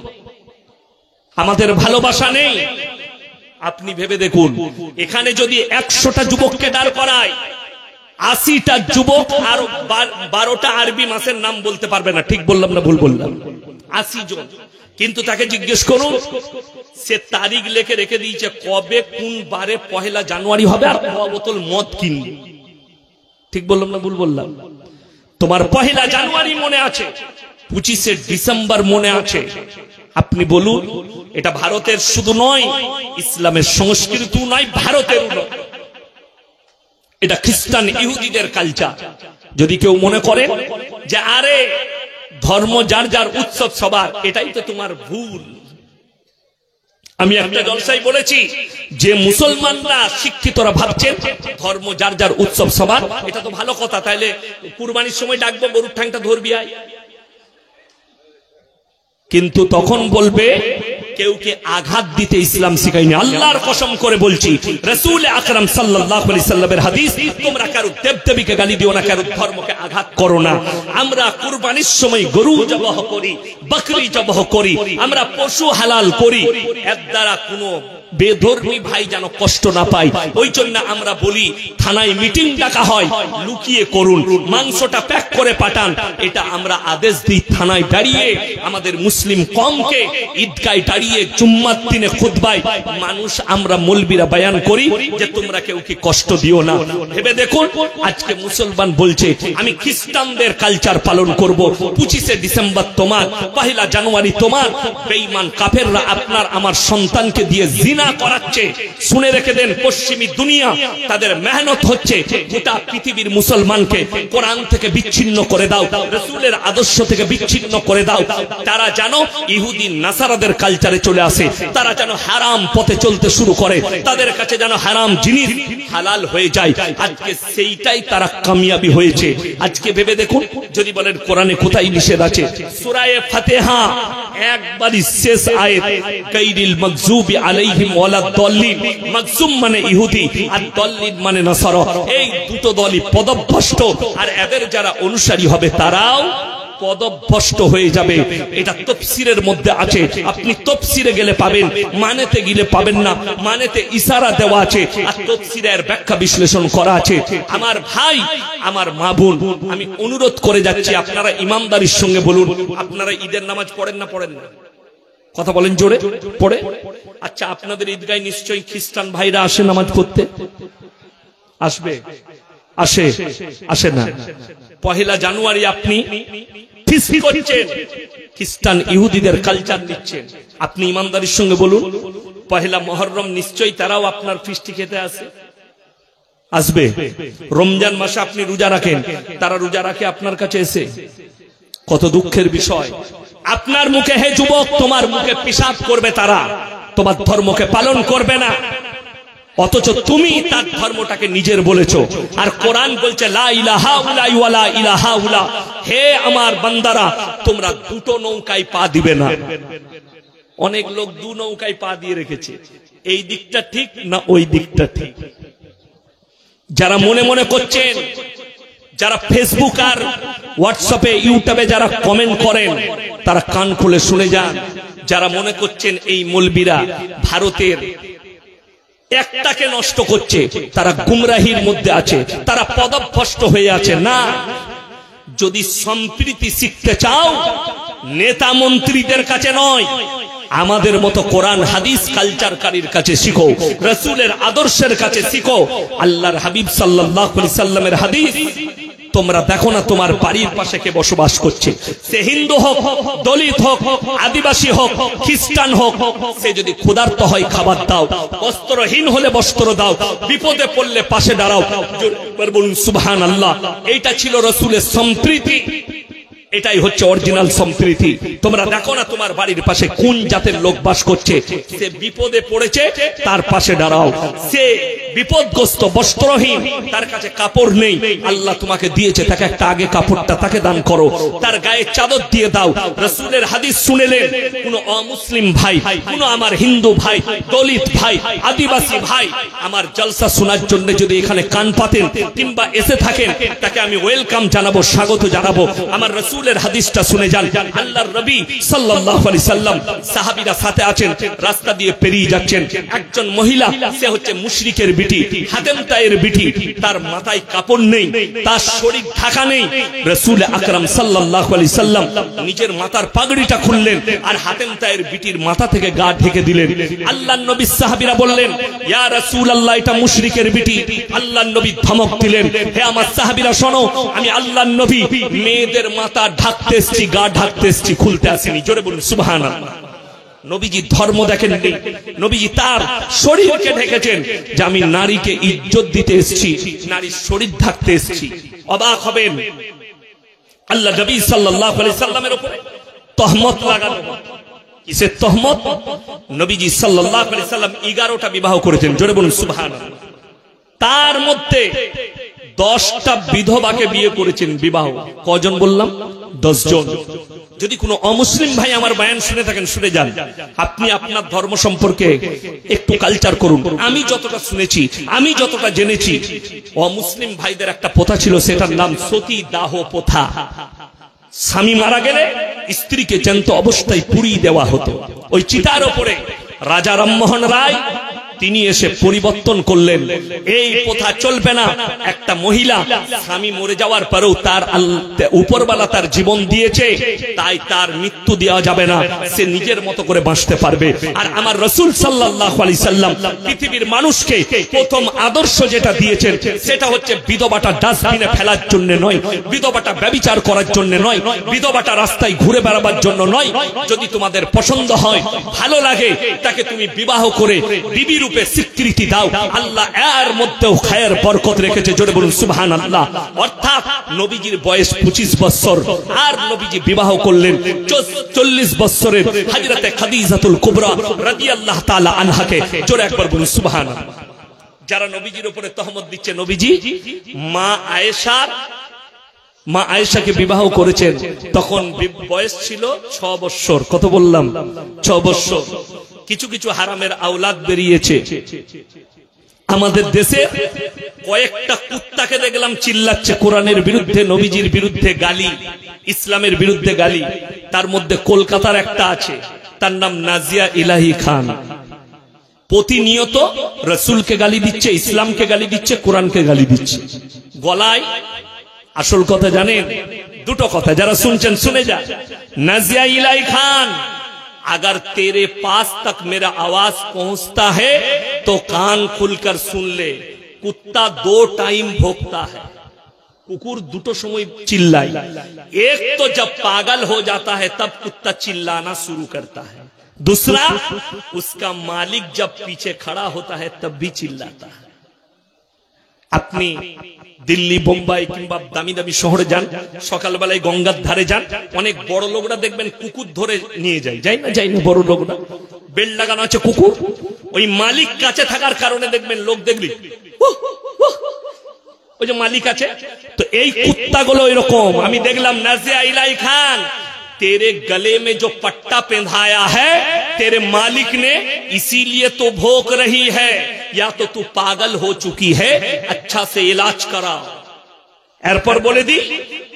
S1: আমাদের ভালোবাসা নেই। আপনি ভেবে দেখুন, এখানে যদি 100টা যুবককে দাঁড় করায়, 80টা যুবক আর 12টা আরবি মাসের নাম বলতে পারবে না, ঠিক বললাম না ভুল বললাম? 80 জন। কিন্তু তাকে জিজ্ঞেস করুন, সে তারিখ লিখে রেখে দিয়েছে কবে কোন বারে 1 জানুয়ারি হবে আর ক বোতল মদ কিনবে, ঠিক বললাম না ভুল বললাম? তোমার 1 জানুয়ারি মনে আছে, 25শে ডিসেম্বর মনে আছে। আপনি বলুন, এটা ভারতের শুধু নয়, ইসলামের সংস্কৃতিও নয়, ভারতেরও নয়, এটা খ্রিস্টান ইহুদিদের কালচার। যদি কেউ মনে করে যে আরে ধর্ম যার যার উৎসব সবার, এটাই তো তোমার ভুল। আমি একটা জলসায় বলেছি যে মুসলমানরা শিক্ষিতরা ভাবছেন ধর্ম যার যার উৎসব সবার, এটা তো ভালো কথা, তাইলে কুরবানির সময় ডাকবো গরুর ঠ্যাংটা ধরবি আয়, কিন্তু তখন বলবে কেউকে আঘাত দিতে ইসলাম শিখায়নি। আল্লাহর কসম করে বলছি, রাসূল আকরাম সাল্লাল্লাহু আলাইহি সাল্লামের হাদিস, তোমরা কারো দেবদেবীকে গালি দিও না, কারো ধর্মকে আঘাত করো না। আমরা কুরবানির সময় গরু জবাহ করি, বকরি জবাহ করি, আমরা পশু হালাল করি, এর দ্বারা কোনো বেধর্মী ভাই যেন কষ্ট না পায়। ওই জন্য আমরা বলি থানায় মিটিং ডাকা হয়, লুকিয়ে করুন, মাংসটা প্যাক করে পাঠান, এটা আমরা আদেশ দিই। থানায় দাঁড়িয়ে আমাদের মুসলিম কমকে ঈদগায় দাঁড়িয়ে জুম্মার দিনে খুতবায় মানুষ আমরা মৌলবীরা বয়ান করি যে তোমরা কেউ কি কষ্ট দিও না। ভেবে দেখুন, আজকে মুসলমান বলছে আমি খ্রিস্টানদের কালচার পালন করব, 25শে ডিসেম্বর তোমার, 1 জানুয়ারি তোমার। বেঈমান কাফেররা আপনার আমার সন্তানকে দিয়ে জিনা ঘৃণা করাচ্ছে। শুনে রেখে দেন, পশ্চিমী দুনিয়া তাদের মেহনত হচ্ছে গোটা পৃথিবীর মুসলমানকে কোরআন থেকে বিচ্ছিন্ন করে দাও, রাসূলের আদর্শ থেকে বিচ্ছিন্ন করে দাও। তারা জানো ইহুদি নাসারাদের কালচারে চলে আসে, তারা যেন হারাম পথে চলতে শুরু করে, তাদের কাছে যেন হারাম জিনিস হালাল হয়ে যায়। আজকে সেইটাই তারা কামিয়াবি হয়েছে। আজকে ভেবে দেখুন, যদি বলেন কোরআনে কোথায় নিষেধ আছে, সূরা ফাতিহা একবারই শেষ আয়াত, গায়রিল মাগযুবি আলাইহিম ওয়ালাদ দাল্লিন। মাগযুম মানে ইহুদি আর দাল্লিন মানে নাসারা। এই দুটো দলই পদভ্রষ্ট, আর এদের যারা অনুসারী হবে তারাও পদভ্রষ্ট হয়ে যাবে। এটা তাফসীরের মধ্যে আছে, আপনি তাফসীরে গেলে পাবেন, মানেতে গেলে পাবেন না। মানেতে ইশারা দেওয়া আছে আর তাফসীরের ব্যাখ্যা বিশ্লেষণ করা আছে। আমার ভাই, আমার মা বোন, আমি অনুরোধ করে যাচ্ছি, আপনারা ইমানদারির সঙ্গে বলুন, আপনারা ঈদের নামাজ পড়েন না পড়েন না? কথা বলেন জোরে। পড়ে? আচ্ছা, আপনাদের ঈদগায় নিশ্চয়ই খ্রিস্টান ভাইরা আসে নামাজ পড়তে? আসবে? আসে? আসে না? পহেলা জানুয়ারি আপনি ফিস্ট করছেন, খ্রিস্টান ইহুদিদের কালচার নিচ্ছেন। আপনি ইমানদারির সঙ্গে বলুন, পহেলা মুহররম নিশ্চয়ই তারাও আপনার ফিস্টি খেতে আসে? আসবে? রমজান মাসে আপনি রোজা রাখেন, তারা রোজা রাখে আপনার কাছে এসে? কত দুঃখের বিষয়। আপনার মুখে, হে যুবক, তোমার মুখে পিশাব করবে তারা, তোমার ধর্মকে পালন করবে না, অথচ তুমি তার ধর্মটাকে নিজের বলেছো। আর কোরআন বলছে লা ইলাহা উলাই ওয়ালা ইলাহা উলা, হে আমার বান্দারা, তোমরা দুটো নৌকায় পা দিবে না। অনেক লোক দু নৌকায় পা দিয়ে রেখেছে, এই দিকটা ঠিক না ওই দিকটা ঠিক। যারা মনে মনে করছেন, যারা ফেসবুক আর হোয়াটসঅ্যাপে ইউটিউবে যারা কমেন্ট করেন, তারা কান খুলে শুনে যান। যারা মনে করছেন এই মৌলবীরা ভারতের একটাকে নষ্ট করছে, তারা গুমরাহির মধ্যে আছে, তারা পদভ্রষ্ট হয়ে আছে। না, যদি সম্প্রীতি শিখতে চাও, নেতা মন্ত্রীদের কাছে নয়, আমাদের মতো কোরআন হাদিস কালচারকারীর কাছে শিখো, রাসূলের আদর্শের কাছে শিখো। আল্লাহর হাবিব সাল্লাল্লাহু আলাইহি সাল্লামের হাদিস তোমরা দেখো না, তোমার বাড়ির পাশে কে বসবাস করছে, সে হিন্দু হোক, দলিত হোক, আদিবাসী হোক, খ্রিস্টান হোক, সে যদি ক্ষুধার্ত হয় খাবার দাও, বস্ত্রহীন হলে বস্ত্র দাও, বিপদে পড়লে পাশে দাঁড়াও। বলুন সুবহানাল্লাহ। এইটা ছিল রাসূলের সম্প্রীতি, এটাই হচ্ছে অরিজিনাল সম্প্রীতি। তোমরা দেখো না তোমার বাড়ির পাশে কোন জাতের লোক বাস করছে, সে বিপদে পড়েছে, তার পাশে দাঁড়াও। সে বিপদগ্রস্ত, বস্ত্রহীন, তার কাছে কাপড় নেই, আল্লাহ তোমাকে দিয়েছে, তাকে একটা আগে কাপড়টা তাকে দান করো, তার গায়ে চাদর দিয়ে দাও। রাসূলের হাদিস শুনেলেন, কোন অমুসলিম ভাই, কোন আমার হিন্দু ভাই, দলিত ভাই, আদিবাসী ভাই আমার জলসা শোনার জন্য যদি এখানে কান পাতেন কিংবা এসে থাকেন, তাকে আমি ওয়েলকাম জানাবো, স্বাগত জানাবো। আমার রাসূলের হাদিসটা শুনে যান। আল্লাহর নবী সাল্লাল্লাহু আলাইহি সাল্লাম, সাহাবীরা সাথে আছেন, রাস্তা দিয়ে পেরিয়ে যাচ্ছেন। একজন মহিলা, সে হচ্ছে মুশরিকের বিটি, হাতেম তায়ের বিটি, তার মাথায় কাপড় নেই, তার শরীর ঢাকা নেই। রাসূল আকরাম সাল্লাল্লাহু আলাইহি সাল্লাম নিজের মাথার পাগড়িটা খুললেন আর হাতেম তায়ের বিটির মাথা থেকে গা ঢেকে দিলেন। আল্লাহর নবী সাহাবীরা বললেন, ইয়া রাসূলুল্লাহ, এটা মুশরিকের বিটি। আল্লাহর নবী ধমক দিলেন, হে আমার সাহাবীরা শোনো, আমি আল্লাহর নবী মেয়েদের মাথা ঢাকতে এসেছি, গা ঢাকতে এসেছি, খুলতে আসিনি। জোরে বলুন সুবহানাল্লাহ। নবীজি ধর্ম দেখেননি, নবীজি তার শরীরকে ঢেকেছেন, যে আমি নারীকে ইজ্জত দিতে এসেছি, নারীর শরীর ঢাকতে এসেছি। অবাক হবেন, আল্লাহ নবী সাল্লাল্লাহু আলাইহি সাল্লামের উপরে তহমত লাগানো। কিসের তহমত? নবীজি সাল্লাল্লাহু আলাইহি সাল্লাম 11টা বিবাহ করেছেন। জোরে বলুন সুবহানাল্লাহ। তার মধ্যে 10টা বিধবাকে বিয়ে করেছেন। বিবাহ কজন বললাম? 10 জন। যদি কোনো অমুসলিম ভাই আমার বয়ান শুনে থাকেন, শুনে যান, আপনি আপনার ধর্ম সম্পর্কে একটু কালচার করুন। আমি যতটা শুনেছি, আমি যতটা জেনেছি, অমুসলিম ভাইদের একটা প্রথা ছিল, সেটার নাম সতী দাহ প্রথা। স্বামী মারা গেলে স্ত্রীকে জ্যান্ত অবস্থায় পুড়িয়ে দেওয়া হতো। ওই চিতার ওপরে রাজা রামমোহন রায় তিনি এসে পরিবর্তন করলেন। এই প্রথা চলবে না। একটা মহিলা স্বামী মরে যাওয়ার পরেও তার উপরওয়ালা তার জীবন দিয়েছে, তাই তার মৃত্যু দেওয়া যাবে না, সে নিজের মতো করে বাঁচতে পারবে। আর আমার রাসূল সাল্লাল্লাহু আলাইহি সাল্লাম পৃথিবীর মানুষকে প্রথম আদর্শ যেটা দিয়েছেন সেটা হচ্ছে বিধবাটা ডাস্টবিনে ফেলার জন্য নয়, বিধবাটা ব্যভিচার করার জন্য নয়, বিধবাটা রাস্তায় ঘুরে বেড়াবার জন্য নয়। যদি তোমাদের পছন্দ হয়, ভালো লাগে, তাকে তুমি বিবাহ করে বিবি রূপে স্বীকৃতি দাও। আল্লাহ এর মধ্যেও খায়ের বরকত রেখেছে, জোরে বলুন সুবহানাল্লাহ। অর্থাৎ নবীজির বয়স 25 বছর, আর নবীজি বিবাহ করলেন 40 বছরের হযরতে খাদিজাতুল কুবরা রাদিয়াল্লাহু তাআলা আনহাকে, জোরে একবার বলুন সুবহানাল্লাহ। যারা নবীজির উপরে তহমত দিচ্ছে, নবীজি মা আয়েশাকে বিবাহ করেছেন, তখন বয়স ছিল 6 বছর। কত বললাম? 6 বছর। কিছু কিছু হারামের আওলাদ বেরিয়েছে। আমাদের দেশে কয়েকটা কুত্তাকে দেখলাম চিল্লাচ্ছে কোরআনের বিরুদ্ধে, নবীজির বিরুদ্ধে গালি, ইসলামের বিরুদ্ধে গালি। তার মধ্যে কলকাতার একটা আছে, তার নাম নাজিয়া ইলাহি খান। প্রতিনিয়ত রাসূলকে গালি দিচ্ছে, ইসলামকে গালি দিচ্ছে, কোরআনকে গালি দিচ্ছে। গলায় আসল কথা জানেন? দুটো কথা, যারা শুনছেন শুনে যান। नाजिया इलाही खान, अगर तेरे पास तक मेरा आवाज पहुंचता है तो कान खुलकर सुन ले, कुत्ता 2 टाइम भौंकता है। कुकुर दुटो समय चिल्लाई, एक तो जब पागल हो जाता है तब कुत्ता चिल्लाना शुरू करता है, दूसरा उसका मालिक जब पीछे खड़ा होता है तब भी चिल्लाता है। अपनी दिल्ली बोम्बाई किंबा दामी दामी शहरे जान, सकाल बेलाय गंगार धारे जान, अनेक बड़ लोकरा देखबेन कुकुर धरे निये जाय, जाय ना जाय ना, बड़ लोकरा बेल्ट लागानो आछे कुकुर, ओई मालिक काছে থাকার কারণে দেখবেন লোক দেখলি ওই যে মালিক আছে। তো এই কুত্তাগুলো এরকম আমি দেখলাম। নাজিয়া ইলাহি খান, तेरे गले में जो पट्टा पहनाया है तेरे मालिक ने, इसीलिए तो भौंक रही है, या तो तू पागल हो चुकी है, अच्छा से इलाज करा। এরপর বলে দি,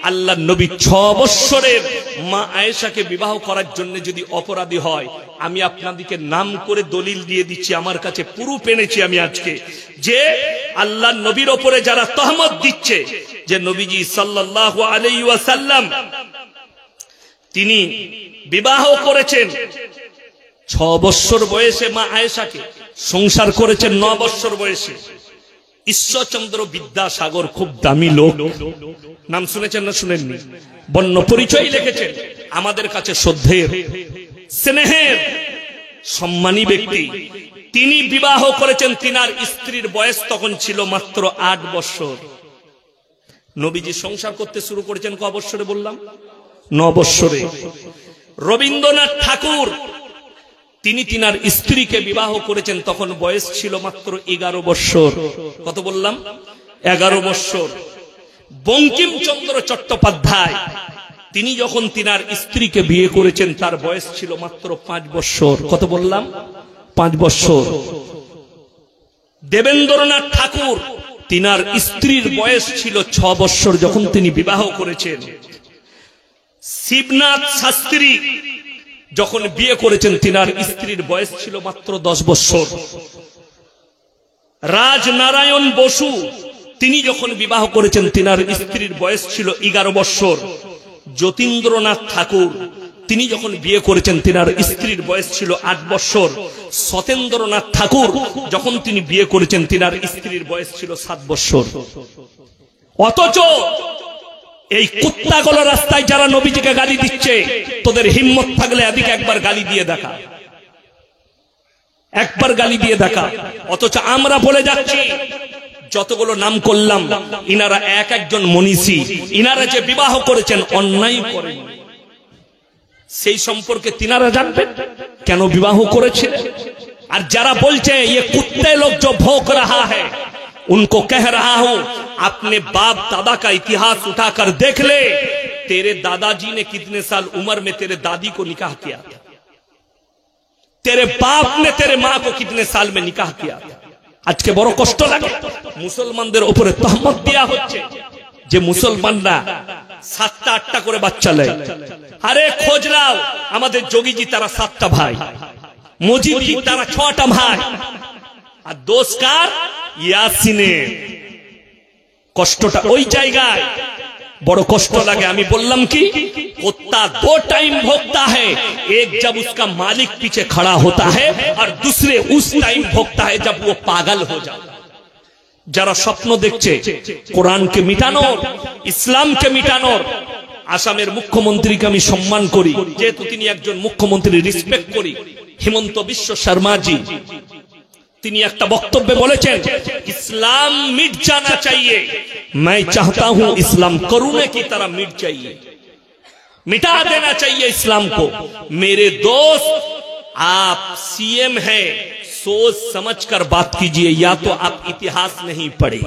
S1: আল্লাহ নবী 6 বছরের মা আয়েশাকে বিবাহ করার জন্য যদি অপরাধী হয়, আমি আপনাদেরকে নাম করে দলিল দিয়ে দিচ্ছি, আমার কাছে প্রুফ এনেছি আমি আজকে, যে আল্লাহ নবীর উপরে যারা তহমত দিচ্ছে যে নবীজি সাল্লাল্লাহু আলাইহি ওয়াসাল্লাম তিনি বিবাহ করেছেন 6 বছর বয়সে, মা আয়েশাকে সংসার করেছেন 9 বছর বয়সে। ঈশ্বরচন্দ্র বিদ্যাসাগর খুব দামি লোক, নাম শুনেছেন না শুনেননি? বর্ণ পরিচয় লিখেছেন, আমাদের কাছে শ্রদ্ধের, স্নেহের, সম্মানী ব্যক্তি। তিনি বিবাহ করেছেন, তিনার স্ত্রীর বয়স তখন ছিল মাত্র 8 বছর। নবীজি সংসার করতে শুরু করেছেন ক বছরে বললাম? 9 বছরে। রবীন্দ্রনাথ ঠাকুর তিনি তিনার স্ত্রীকে বিবাহ করেছেন, তখন বয়স ছিল মাত্র 11 বছর। কত বললাম? 11 বছর। বঙ্কিমচন্দ্র চট্টোপাধ্যায় তিনি যখন তিনার স্ত্রীকে বিয়ে করেছেন তার বয়স ছিল মাত্র 5 বছর। কত বললাম? 5 বছর। দেবেন্দ্রনাথ ঠাকুর তিনার স্ত্রীর বয়স ছিল 6 বছর যখন তিনি বিবাহ করেছেন। শিবনাথ শাস্ত্রী যখন বিয়ে করেছেন তিনার স্ত্রীর বয়স ছিল মাত্র 10 বছর। রাজনারায়ণ বসু তিনি যখন বিবাহ করেছেন তিনার স্ত্রীর বয়স ছিল 11 বছর। যতীন্দ্রনাথ ঠাকুর তিনি যখন বিয়ে করেছেন তিনার স্ত্রীর বয়স ছিল 8 বছর। সতেন্দ্রনাথ ঠাকুর যখন তিনি বিয়ে করেছেন তিনার স্ত্রীর বয়স ছিল 7 বছর। অথচ এই কুত্তাগুলো রাস্তায় যারা নবীজিকে গালি দিচ্ছে, তোদের হিম্মত থাকলে এদিকে একবার গালি দিয়ে দেখা, একবার গালি দিয়ে দেখা। অথচ আমরা বলে যাচ্ছি, যতগুলো নাম করলাম ইনারা এক একজন মনীষী, ইনারা যে বিবাহ করেছেন অন্যায় করেন, সেই সম্পর্কে তিনারা জানবেন কেন বিবাহ করেছিলেন। আর যারা বলছে ये कुत्ते लोग जो भौंक रहा है, उनको कह रहा हूं अपने बाप दादा का इतिहास उठाकर देख ले, तेरे दादाजी ने कितने साल उम्र में तेरे दादी को निकाह किया था, तेरे बाप ने तेरे मां को कितने साल में निकाह किया था। আজকে বড় কষ্ট লাগে মুসলমানদের উপরে তহমত দেয়া হচ্ছে যে মুসলমানরা 7টা 8টা করে বাচ্চা নেয়। আরে খোঁজ নাও, আমাদের যোগীজি তারা 7টা ভাই, মুজিবজি তারা 6টা ভাই, আর দোষ কার? ইয়াসিনের। কষ্টটা ওই জায়গায় বড় কষ্ট লাগে। আমি বললাম কি, कुत्ता दो टाइम भोगता है, एक जब उसका मालिक पीछे खड़ा होता है और दूसरे उस टाइम भोगता है जब वो पागल हो जाता है। যারা স্বপ্ন দেখছে কোরআনকে মিটানোর, ইসলামকে মিটানোর, আসামের মুখ্যমন্ত্রীকে আমি সম্মান করি, যেহেতু তিনি একজন মুখ্যমন্ত্রী, রিসপেক্ট করি, হিমন্ত বিশ্ব শর্মাজি। তিনি একটা বক্তব্যে বলেছেন, ইসলাম মিট जाना चाहिए, मैं चाहता हूं इस्लाम करुणे की तरह मिट जाइए, मिटा देना चाहिए इस्लाम को। मेरे दोस्त, आप सीएम हैं, सोच समझकर बात कीजिए, या तो आप इतिहास नहीं पढ़े।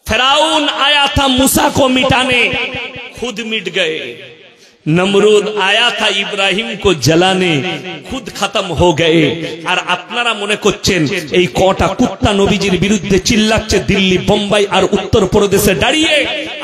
S1: फिरौन आया था मूसा को मिटाने, खुद मिट गए। नमरूद आया था इब्राहिम को जलाने, खुद खत्म हो गए। और আপনারা মনে করছেন এই কটা কুত্তা নবীজির বিরুদ্ধে চিল্লাচ্ছে দিল্লি, বোম্বাই আর উত্তর প্রদেশে দাঁড়িয়ে,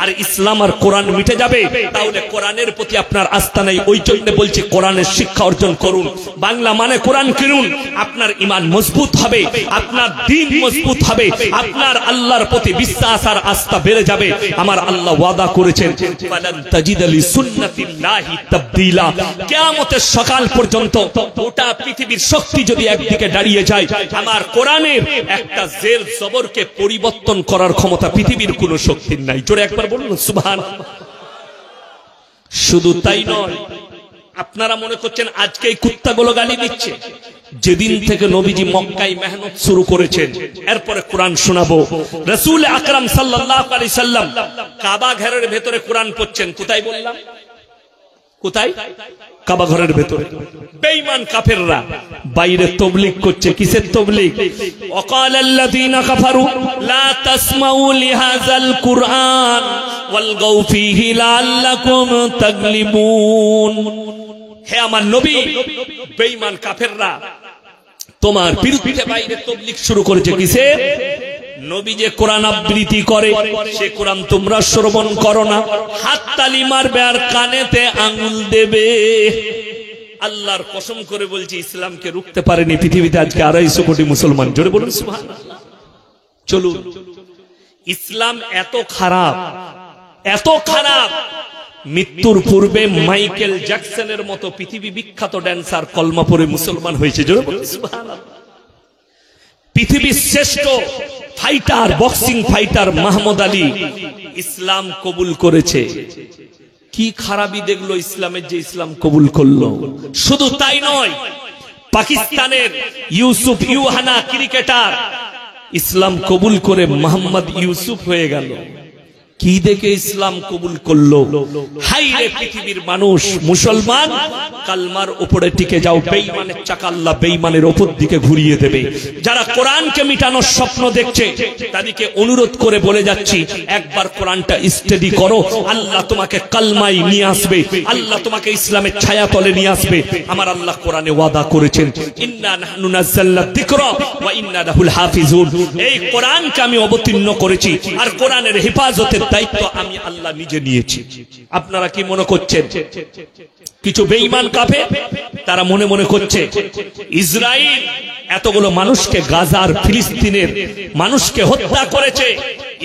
S1: আর ইসলাম আর কোরআন মিটে যাবে? তাহলে কোরআনের প্রতি আপনার আস্থা নেই। ওই জন্য বলছি কোরআনের শিক্ষা অর্জন করুন, বাংলা মানে কোরআন কিনুন, আপনার ঈমান মজবুত হবে, আপনার দ্বীন মজবুত হবে, আপনার আল্লাহর প্রতি বিশ্বাস আর আস্থা বেড়ে যাবে। আমার আল্লাহ ওয়াদা করেছেন, ফালান তাজিদ লিসুন্নাতিল্লাহি তাবদীলা। কিয়ামতের সকাল পর্যন্ত গোটা পৃথিবীর শক্তি যদি একদিকে দাঁড়িয়ে যায়, আমার কোরআনের একটা জের জবরকে পরিবর্তন করার ক্ষমতা পৃথিবীর কোনো শক্তির নাই। জোরে একবার বলুন সুবহানাল্লাহ। শুধু তাই নয়, আপনারা মনে করছেন আজকে এই কুত্তাগুলো গালি দিচ্ছে? যেদিন থেকে নবীজি মক্কায় মেহনত শুরু করেছেন, এরপরে কোরআন শোনাবো। রাসূল আকরাম সাল্লাল্লাহু আলাইহি সাল্লাম কাবা ঘরের ভেতরে কোরআন পড়ছেন। কোথায় বললাম? কোথায়? কাবা ঘরের ভেতরে। বেঈমান কাফেররা বাইরে তাবলীগ করছে। কিসের তাবলীগ? ওয়াকালাল্লাযীনা কাফারু লা তাসমাউ লিহাযাল কুরআন ওয়ালগাউ ফীহি লাআল্লাকুম তাগলিবুন। হে আমার নবী, বেঈমান কাফেররা তোমার বিরুদ্ধে বাইরে তাবলীগ শুরু করেছে। কিসের? নবী যে কোরআন আবৃত্তি করে, সে কোরআন তোমরা শ্রবণ করো না, হাত তালি মারবে আর কানেতে আঙ্গুল দেবে। আল্লাহর কসম করে বলছি, ইসলামকে রুখতে পারেনি পৃথিবীতে আজকে 250 কোটি মুসলমান। জোরে বলুন সুবহানাল্লাহ। চলুন, ইসলাম এত খারাপ, এত খারাপ, মৃত্যুর পূর্বে মাইকেল জ্যাকসনের মতো পৃথিবী বিখ্যাত ড্যান্সার কলমা পড়ে মুসলমান হয়েছে। জোরে বলুন সুবহানাল্লাহ। পৃথিবীর শ্রেষ্ঠ fighter, boxing fighter Mahmud Ali ইসলাম কবুল করেছে। কি খারাপই দেখলো ইসলামের যে ইসলাম কবুল করলো। শুধু তাই নয়, পাকিস্তানের ইউসুফ ইউহানা ক্রিকেটার ইসলাম কবুল করে মোহাম্মদ ইউসুফ হয়ে গেল। কি দেখে ইসলাম কবুল করলো? হাই রে পৃথিবীর মানুষ, মুসলমান কালমার উপরে টিকে যাও, বেঈমানের চাকা আল্লাহ বেঈমানের উপর দিকে ঘুরিয়ে দেবে। যারা কোরআনকে মিটানোর স্বপ্ন দেখছে তাদেরকে অনুরোধ করে বলে যাচ্ছি, একবার কোরআনটা স্টাডি করো, আল্লাহ তোমাকে কালমায় নিয়ে আসবে, আল্লাহ তোমাকে ইসলামের ছায়াতলে নিয়ে আসবে। আমার আল্লাহ কোরআনে ওয়াদা করেছেন, ইন্না নাহনু নাযালনা যিকরা ওয়া ইন্না লাহুল হাফিজুন। এই কোরআনকে আমি অবতীর্ণ করেছি আর কোরআনের হেফাজতের দায়িত্ব আমি আল্লাহ নিজে নিয়েছি। আপনারা কি মনে করছেন কিছু বেঈমান কাফের তারা মনে মনে করছে ইসরায়েল এতগুলো মানুষকে, গাজার ফিলিস্তিনের মানুষকে হত্যা করেছে,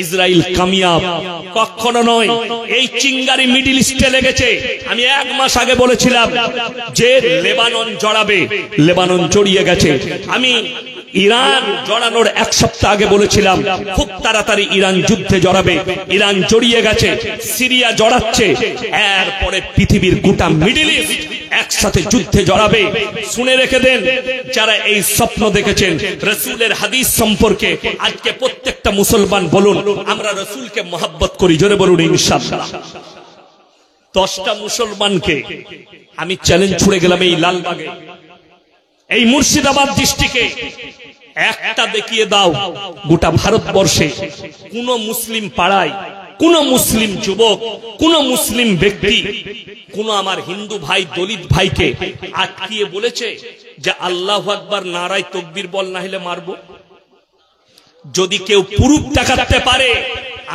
S1: ইসরায়েল কামিয়াব? কখনো নয়। এই চিঙ্গারি মিডল ইস্টে লেগেছে। আমি 1 মাস আগে বলেছিলাম যে লেবানন জড়াবে, লেবানন জড়িয়ে গেছে। আমি ইরান জড়ানোর 1 সপ্তাহ আগে বলেছিলাম খুব তাড়াতাড়ি ইরান যুদ্ধে জড়াবে, ইরান জড়িয়ে গেছে, সিরিয়া জড়াচ্ছে, এরপরে পৃথিবীর গোটা মিডল ইস্ট একসাথে যুদ্ধে জড়াবে। শুনে রেখে দেন, যারা এই স্বপ্ন দেখেছেন রাসূলের হাদিস সম্পর্কে, আজকে প্রত্যেকটা মুসলমান বলুন আমরা রাসূলকে মহব্বত করি। জোরে বলুন ইনশাআল্লাহ। 10টা মুসলমানকে আমি চ্যালেঞ্জ ছুড়ে গেলাম এই লালবাগে, এই মুর্শিদাবাদ ডিস্ট্রিক্টে একটা দেখিয়ে দাও গোটা ভারতবর্ষে কোন মুসলিম পাড়ায়, কোন মুসলিম যুবক, কোন মুসলিম ব্যক্তি, কোন আমার হিন্দু ভাই দলিত ভাইকে আটকিয়ে বলেছে যে আল্লাহু আকবার নারায়ে তাকবীর বল, না হলে মারবো। যদি কেউ প্রুফ দেখাতে পারে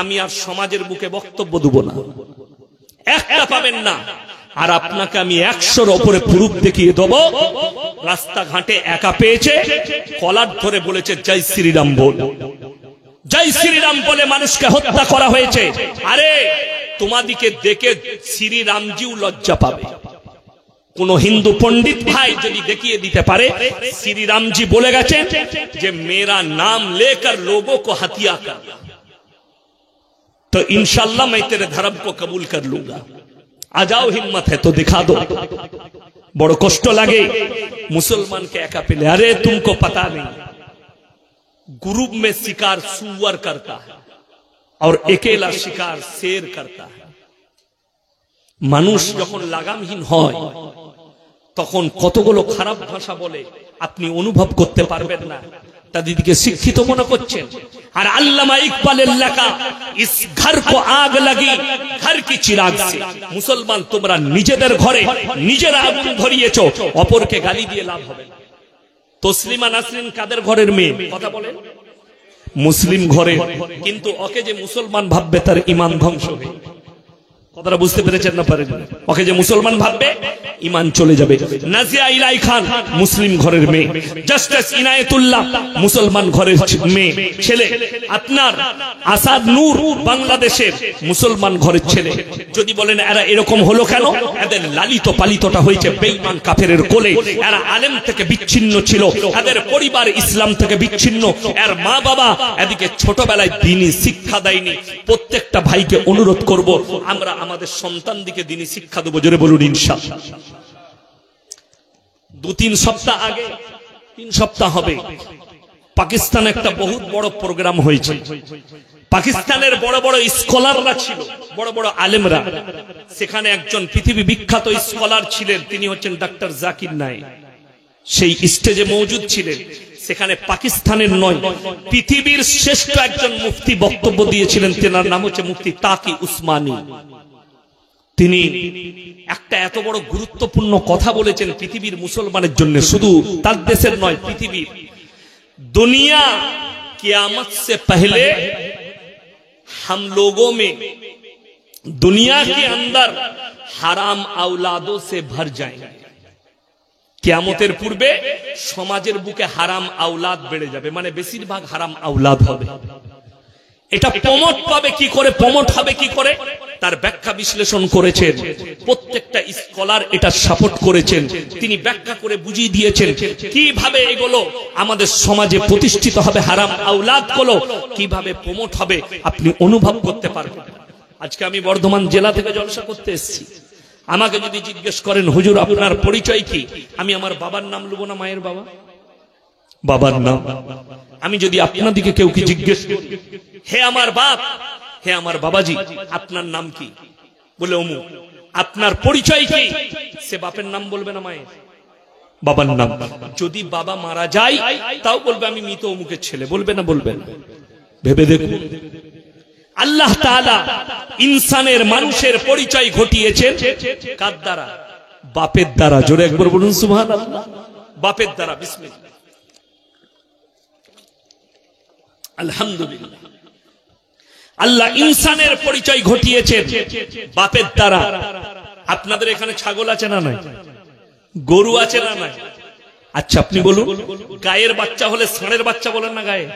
S1: আমি আর সমাজের বুকে বক্তব্য দেব না, একটা পাবেন না। আর আপনাকে আমি 100-র উপরে প্রুফ দেখিয়ে দেব রাস্তাঘাটে একা পেয়েছে, কলার ধরে বলেছে জয় শ্রীরাম বল, জয় শ্রীরাম বলে মানুষকে হত্যা করা হয়েছে। আরে তোমাদিকে দেখে শ্রীরামজিও লজ্জা পাবে। কোন হিন্দু পণ্ডিত ভাই যদি দেখিয়ে দিতে পারে শ্রীরামজি বলে গেছেন যে मेरा नाम लेकर लोगों को हत्या कर, तो इंशाल्लाह मैं तेरे धर्म को कबूल कर लूंगा। आ जाओ, हिम्मत है तो दिखा दो। बड़ो कष्ट लगे मुसलमान के एका पेले। अरे तुमको पता नहीं, ग्रुप में शिकार सुअर करता है और अकेला शिकार शेर करता है। মানুষ যখন লাগামহীন হয় তখন কতগুলো খারাপ ভাষা বলে আপনি অনুভব করতে পারবেন না। তাদেরকে শিক্ষিত মনে করছেন। আর আল্লামা ইকবালের লেখা ইস ঘর কো আগ লাগি ঘর কি চিরাগ সে। মুসলমান তোমরা নিজেদের ঘরে নিজেরা আগুন ধরিয়েছো, অপরকে গালি দিয়ে লাভ হবে না। তসলিমা নাসরিন কাদের ঘরের মেয়ে? কথা বলেন। মুসলিম ঘরে, কিন্তু ওকে যে মুসলমান ভাববে তার ঈমান ধ্বংস হবে। কথাটা বুঝতে পেরেছেন না পারেন? ওকে যে মুসলমান ভাববে ঈমান চলে যাবে। নাজিয়া ইলাই খান মুসলিম ঘরের মেয়ে, জাস্টিস ইনায়েতুল্লাহ মুসলমান ঘরের মেয়ে ছেলে, আপনার আসাদ নূর বাংলাদেশের মুসলমান ঘরের ছেলে। যদি বলেন এরা এরকম হলো কেন, এদের লালিত পালিতটা হয়েছে বেঈমান কাফেরের কোলে। এরা আলেম থেকে বিচ্ছিন্ন ছিল, এদের পরিবার ইসলাম থেকে বিচ্ছিন্ন, এর মা বাবা এদিকে ছোটবেলায় দ্বীনি শিক্ষা দেয়নি। প্রত্যেকটা ভাইকে অনুরোধ করব আমরা আমাদের সন্তান দিকে দ্বীনি শিক্ষা দেবো। জোরে বলুন ইনশাআল্লাহ। 2-3 সপ্তাহ আগে, 3 সপ্তাহ হবে, পাকিস্তানে একটা বহুত বড় প্রোগ্রাম হয়েছে। পাকিস্তানের বড় বড় স্কলাররা ছিল, বড় বড় আলেমরা। সেখানে একজন পৃথিবী বিখ্যাত স্কলার ছিলেন, তিনি হচ্ছেন ডাক্তার জাকির নায়েক। সেই স্টেজে মওজুদ ছিলেন। সেখানে পাকিস্তানের নয়, পৃথিবীর শ্রেষ্ঠ একজন মুফতি বক্তব্য দিয়েছিলেন। তেনার নাম হচ্ছে মুফতি তাকি উসমানী। তিনি একটা এত বড় গুরুত্বপূর্ণ কথা বলেছেন পৃথিবীর মুসলমানের জন্য, শুধু তার দেশের নয়, পৃথিবীর। दुनिया क़यामत से पहले हम लोगों में दुनिया के अंदर हराम औलादों से भर जाएंगे। কিয়ামতের পূর্বে সমাজের বুকে হারাম আওলাদ বেড়ে যাবে, মানে বেশিরভাগ হারাম আওলাদ হবে। এটা প্রমোট পাবে কি করে, প্রমোট হবে কি করে, তার ব্যাখ্যা বিশ্লেষণ করেছেন। প্রত্যেকটা স্কলার এটা সাপোর্ট করেছেন। তিনি ব্যাখ্যা করে বুঝিয়ে দিয়েছেন কিভাবে এগুলো আমাদের সমাজে প্রতিষ্ঠিত হবে, হারাম আওলাদ গুলো কিভাবে প্রমোট হবে আপনি অনুভব করতে পারবেন। আজকে আমি বর্ধমান জেলা থেকে জলসা করতে এসেছি। আমাকে যদি জিজ্ঞেস করেন হুজুর আপনার পরিচয় কি, আমি আমার বাবার নাম লুবো না মায়ের বাবা? বাবার নাম। আমি যদি আপনাদিকে কেউ কি জিজ্ঞেস করি হে আমার বাপ, হে আমার বাবাজি আপনার নাম কি, বলে অমুক। আপনার পরিচয় কি, সে বাপের নাম বলবে না মায়ের, বাবার নাম। যদি বাবা মারা যায় তাও বলবে আমি মৃত অমুকের ছেলে, বলবে না? বলবে না। ভেবে দেখুন আল্লাহ তাআলা ইনসানের মানুষের পরিচয় ঘটিয়েছেন কার দ্বারা? বাপের দ্বারা। জোরে একবার বলুন সুবহানাল্লাহ। বাপের দ্বারা। বিসমিল্লাহ, আলহামদুলিল্লাহ। আল্লাহ ইনসানের পরিচয় ঘটিয়েছেন বাপের দ্বারা। আপনাদের এখানে ছাগল আছে না নাই? গরু আছে না নাই? আচ্ছা আপনি বলুন, গায়ের বাচ্চা হলে ষাঁড়ের বাচ্চা বলেন না? গায়ে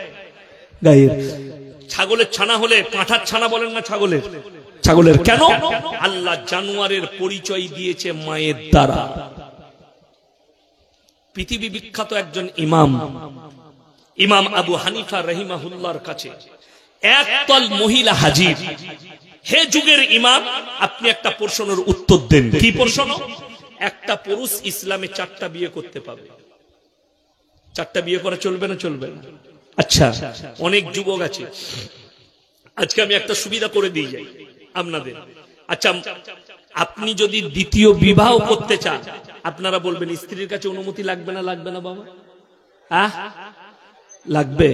S1: গায়ের। ছাগলের ছানা হলে পাঁঠার ছানা বলেন না? ছাগলের ছাগলের। কেন? আল্লাহ জানোয়ারের পরিচয় দিয়েছে মায়ের দ্বারা। পৃথিবী বিখ্যাত একজন ইমাম, ইমাম আবু হানিফা রাহিমাহুল্লাহর কাছে একদল মহিলা হাজির। হে যুগের ইমাম, আপনি একটা প্রশ্নের উত্তর দেন। কি প্রশ্ন? একটা পুরুষ ইসলামে 4টা বিয়ে করতে পাবে। 4টা বিয়ে করা চলবে না? চলবে না। আচ্ছা, অনেক যুবক আছে, আজকে আমি একটা সুবিধা করে দিয়ে যাই আপনাদের। আচ্ছা, আপনি যদি দ্বিতীয় বিবাহ করতে চান, আপনারা বলবেন স্ত্রীর কাছে অনুমতি লাগবে না? লাগবে না বাবা? লাগবে।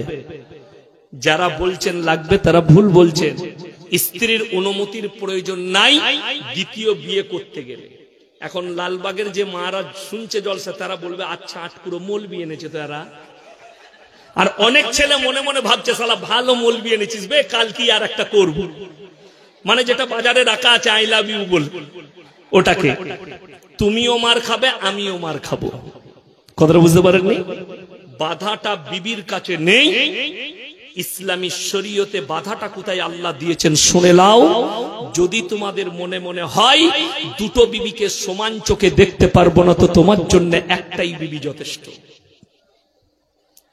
S1: যারা বলছেন লাগবে তারা ভুল বলছেন। স্ত্রীর অনুমতির প্রয়োজন নাই দ্বিতীয় বিয়ে করতে গেলে। এখন লালবাগের যে মারা শুনছে জলসা, তারা বলবে আচ্ছা 8 পুরো মৌলবি এনেছে তো এরা। আর অনেক ছেলে মনে মনে ভাবছে শালা ভালো মৌলবি এনেছিস বে, কাল কি আর একটা করব। মানে যেটা বাজারে রাখা আছে আই লাভ ইউ বল, ওটাকে। তুমিও মার খাবে আমিও মার খাবো। কথাটা বুঝতে পারেননি? বাধাটা বিবির কাছে নেই। ইসলামী শরীয়তে বাধাটা কোথায় আল্লাহ দিয়েছেন শুনে নাও। যদি তোমাদের মনে মনে হয় দুটো বিবিকে সমান চোখে দেখতে পারবো না, তো তোমার জন্য একটাই বিবি যথেষ্ট।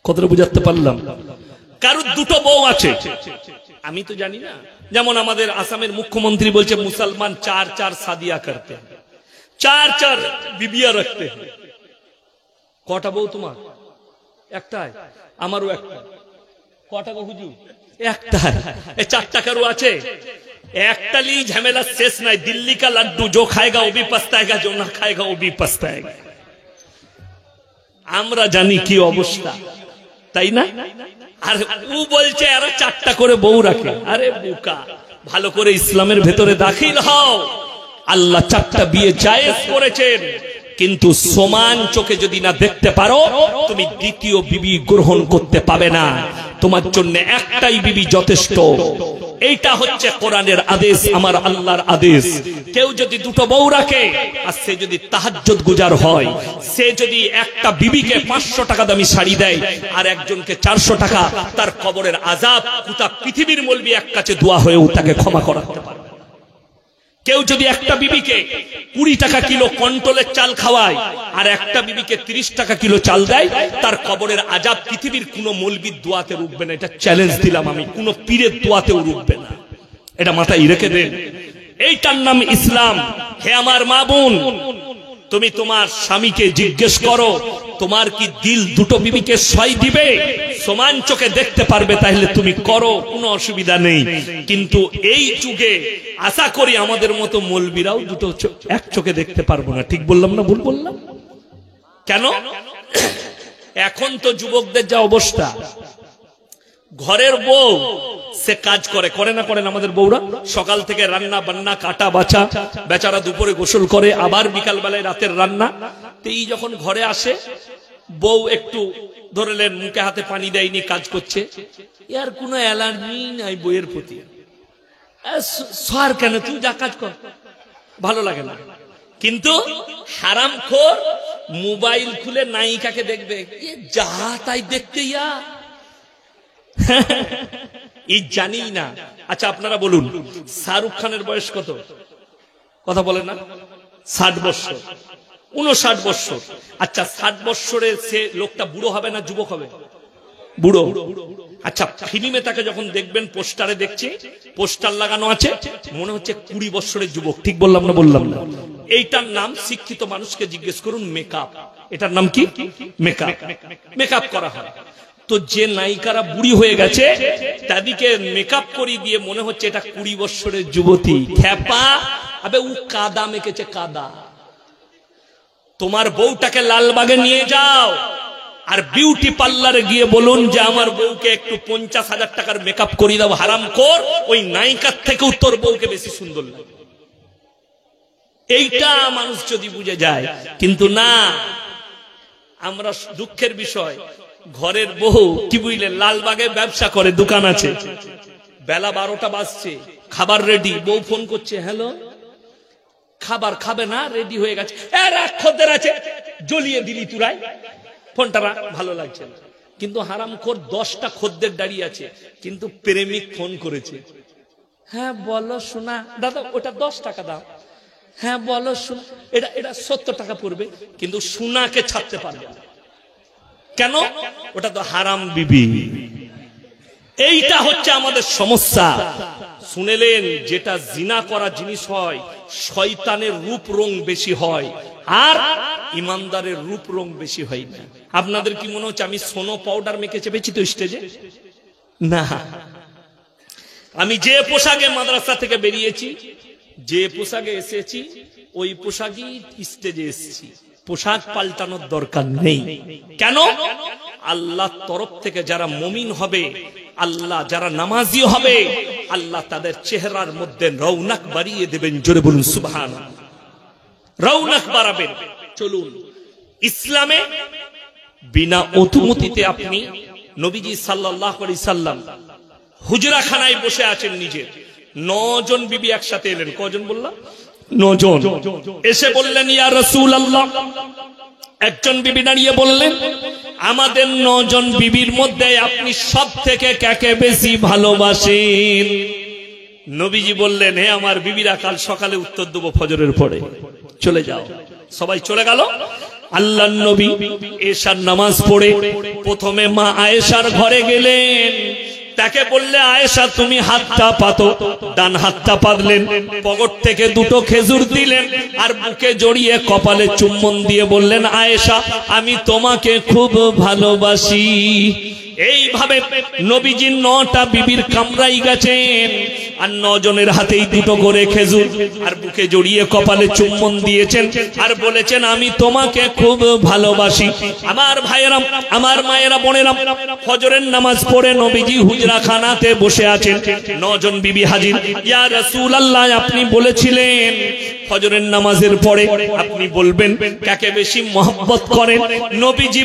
S1: কথাটা বুঝাতে পারলাম? কারোর দুটো বউ আছে, আমি তো জানি না। যেমন আমাদের আসামের মুখ্যমন্ত্রী বলছে মুসলমান 4 শাদিয়া করতে, 4 বিবিয়া রাখতে। কটা বউ তোমার? একটাই। আমারও একটা। কটা গো হুজুর? একটাই। 4 টাকারও আছে। একটা লি ঝামেলা শেষ নাই। দিল্লি কা লাড্ডু, जो खाएगा वो भी पछताएगा, जो ना खाएगा वो भी पछताएगा। আমরা জানি কি অবস্থা, তাই না? আর ও বলছে আরে 4টা করে বউ রাখে। আরে বোকা, ভালো করে ইসলামের ভেতরে দাখিল হও। আল্লাহ 4টা বিয়ে জায়েজ করেছেন, কিন্তু সমান চোখে যদি না দেখতে পারো, তুমি দ্বিতীয় বিবি গ্রহণ করতে পাবে না। তোমার জন্য একটাই বিবি যথেষ্ট। এইটা হচ্ছে কোরআনের আদেশ, আমার আল্লাহর আদেশ। কেউ যদি দুটো বউ রাখে, আর সে যদি তাহাজ্জুদ গুজার হয়, সে যদি একটা বিবিকে 500 টাকা দামি শাড়ি দেয় আর একজনকে 400 টাকা, তার কবরের আযাব গোটা পৃথিবীর মলবি এক কাছে দোয়া হয়েও তাকে ক্ষমা করাতে পারে। কেউ যদি একটা বিবিকে 20 টাকা কিলো কন্ট্রোলের চাল খাওয়ায় আর একটা বিবিকে 30 টাকা কিলো চাল দেয়, তার কবরের আযাব পৃথিবীর কোন মৌলবীর দোয়াতে রুখবে না। এটা চ্যালেঞ্জ দিলাম আমি, কোন পীরের দোয়াতেও রুখবে না। এটা মাথায় রেখে দেন। এইটার নাম ইসলাম। হে আমার মা বোন, তুমি তোমার স্বামীকে জিজ্ঞেস করো, তোমার কি দিল দুটো বিবিকে সয় দিবে? সমান চোখে দেখতে পারবে তাহলে তুমি করো, কোনো অসুবিধা নেই। কিন্তু এই যুগে আশা করি আমাদের মতো মৌলবীরাও দুটো এক চোখে দেখতে পারবো না। ঠিক বললাম না ভুল বললাম? কেন? এখন তো যুবকদের যা অবস্থা, ঘরের বউ সে কাজ করে না করেন আমাদের বউরা? সকাল থেকে রান্না বান্না, কাটা বাছা, বেচারা দুপুরে গোসল করে, আবার বিকাল বেলায় রাতের রান্না। তো এই যখন ঘরে আসে, বউ একটু ধরলেন মুখে হাতে পানি দেয়নি, কাজ করছে, এর কোনো অ্যালার্জি নাই বইয়ের প্রতি। সর কেন, তুই যা কাজ কর, ভালো লাগে না। কিন্তু হারামখোর মোবাইল খুলে নায়িকাকে দেখবে, যা তাই দেখতে ইয়া এই জানি না। আচ্ছা আপনারা বলুন, শাহরুখ খানের বয়স কত? কথা বলেন না? 60 বছর, 59 বছর। আচ্ছা 60 বছরে সে লোকটা বুড়ো হবে না যুবক হবে? বুড়ো। আচ্ছা ফিল্মে তাকে যখন দেখবেন, পোস্টারে দেখছে, পোস্টার লাগানো আছে, মনে হচ্ছে 20 বছরের যুবক। ঠিক বললাম না বললাম না? এইটার নাম, শিক্ষিত মানুষকে জিজ্ঞেস করুন, মেকআপ। এটার নাম কি? মেকআপ। মেকআপ করা হয়। তো যে নায়িকারা বুড়ি হয়ে গেছে, তাদেরকে মেকআপ করিয়ে দিয়ে মনে হচ্ছে এটা 20 বছরের যুবতী। খ্যাপা, আবে ও কাদা মেখেছে, কাদা। তোমার বউটাকে লালবাগে নিয়ে যাও আর বিউটি পার্লারে গিয়ে বলুন যে আমার বউকে একটু 50,000 টাকার মেকআপ করিয়ে দাও। হারামখোর, ওই নায়িকার থেকেও তোর বউকে বেশি সুন্দর লাগে। এইটা মানুষ যদি বুঝে যায়। কিন্তু না, আমরা দুঃখের বিষয়, ঘরের বউ কি বুঝলেন, লালবাগে ব্যবসা করে, দোকান আছে, বেলা 12টা বাজছে, খাবার রেডি, বউ ফোন করছে, হ্যালো খাবার খাবে না? রেডি হয়ে গেছে। খদ্দের আছে, জ্বলিয়ে দিলি তুরাই, ফোনটা ভালো লাগছে না। কিন্তু হারামখোর 10টা খদ্দের দাঁড়িয়ে আছে, কিন্তু প্রেমিক ফোন করেছে, হ্যাঁ বলো শোনা, দাদা ওটা 10 টাকা দাও, হ্যাঁ বলো শোনা, এটা 70 টাকা পড়বে। কিন্তু সোনাকে ছাড়তে পারবে না। কেন? ওটা তো হারাম বিবি। এইটা হচ্ছে আমাদের সমস্যা। শুনেলেন, যেটা জিনা করা জিনিস হয়, শয়তানের রূপ রং বেশি হয়, আর ইমানদারের রূপ রং বেশি হয় না। আপনাদের কি মনে হচ্ছে আমি সোনো পাউডার মেখে চেপেছি তো স্টেজে? না, আমি যে পোশাকে মাদ্রাসা থেকে বেরিয়েছি, যে পোশাকে এসেছি, ওই পোশাকই স্টেজে এসেছি। পোশাক পাল্টানোর দরকার নেই। কেন? আল্লাহর তরফ থেকে যারা মুমিন হবে, আল্লাহ যারা নামাজি হবে, আল্লাহ তাদের চেহারার মধ্যে রৌনক বাড়িয়ে দেবেন। জোরে বলুন সুবহানাল্লাহ। রৌনক বাড়াবেন। চলুন, ইসলামে বিনা অনুমতিতে আপনি, নবীজি সাল্লাল্লাহু আলাইহি সাল্লাম হুজরাখানায় বসে আছেন, নিজের 9 জন বিবি একসাথে এলেন। কজন বললাম? 9 জন। এসে বললেন, ইয়া রাসূলুল্লাহ, একজন বিবি দাঁড়িয়ে বললেন, আমাদের 9 জন বিবির মধ্যে আপনি সব থেকে কাকে বেশি ভালোবাসেন? নবীজি বললেন, হে আমার বিবিরা, কাল সকালে উত্তর দেবো ফজরের পরে, চলে যাও। সবাই চলে গেল। আল্লাহর নবী এশার নামাজ পড়ে প্রথমে মা আয়েশার ঘরে গেলেন। তাকে বললে, আয়েশা তুমি হাতটা পাতো। ডান হাতটা পাতলেন, পকেট থেকে 2টো খেজুর দিলেন, আর বুকে জড়িয়ে কপালে চুম্বন দিয়ে বললেন, আয়েশা আমি তোমাকে খুব ভালোবাসি। এইভাবে নবীজি 9টা বিবির কামরাই গেছেন, আর 9 জনের হাতেই 2টো করে খেজুর, আর বুকে জড়িয়ে কপালে চুম্বন দিয়েছেন, আর বলেছেন আমি তোমাকে খুব ভালোবাসি। আমার ভাইয়েরা, আমার মায়েরা, বোনেরা, ফজরের নামাজ পড়ে নবীজি হুজরা খানাতে বসে আছেন। 9 জন বিবি হাজির। ইয়া রাসূলুল্লাহ, আপনি বলেছিলেন ফজরের নামাজের পরে আপনি বলবেন কাকে বেশি মহব্বত করেন। নবীজি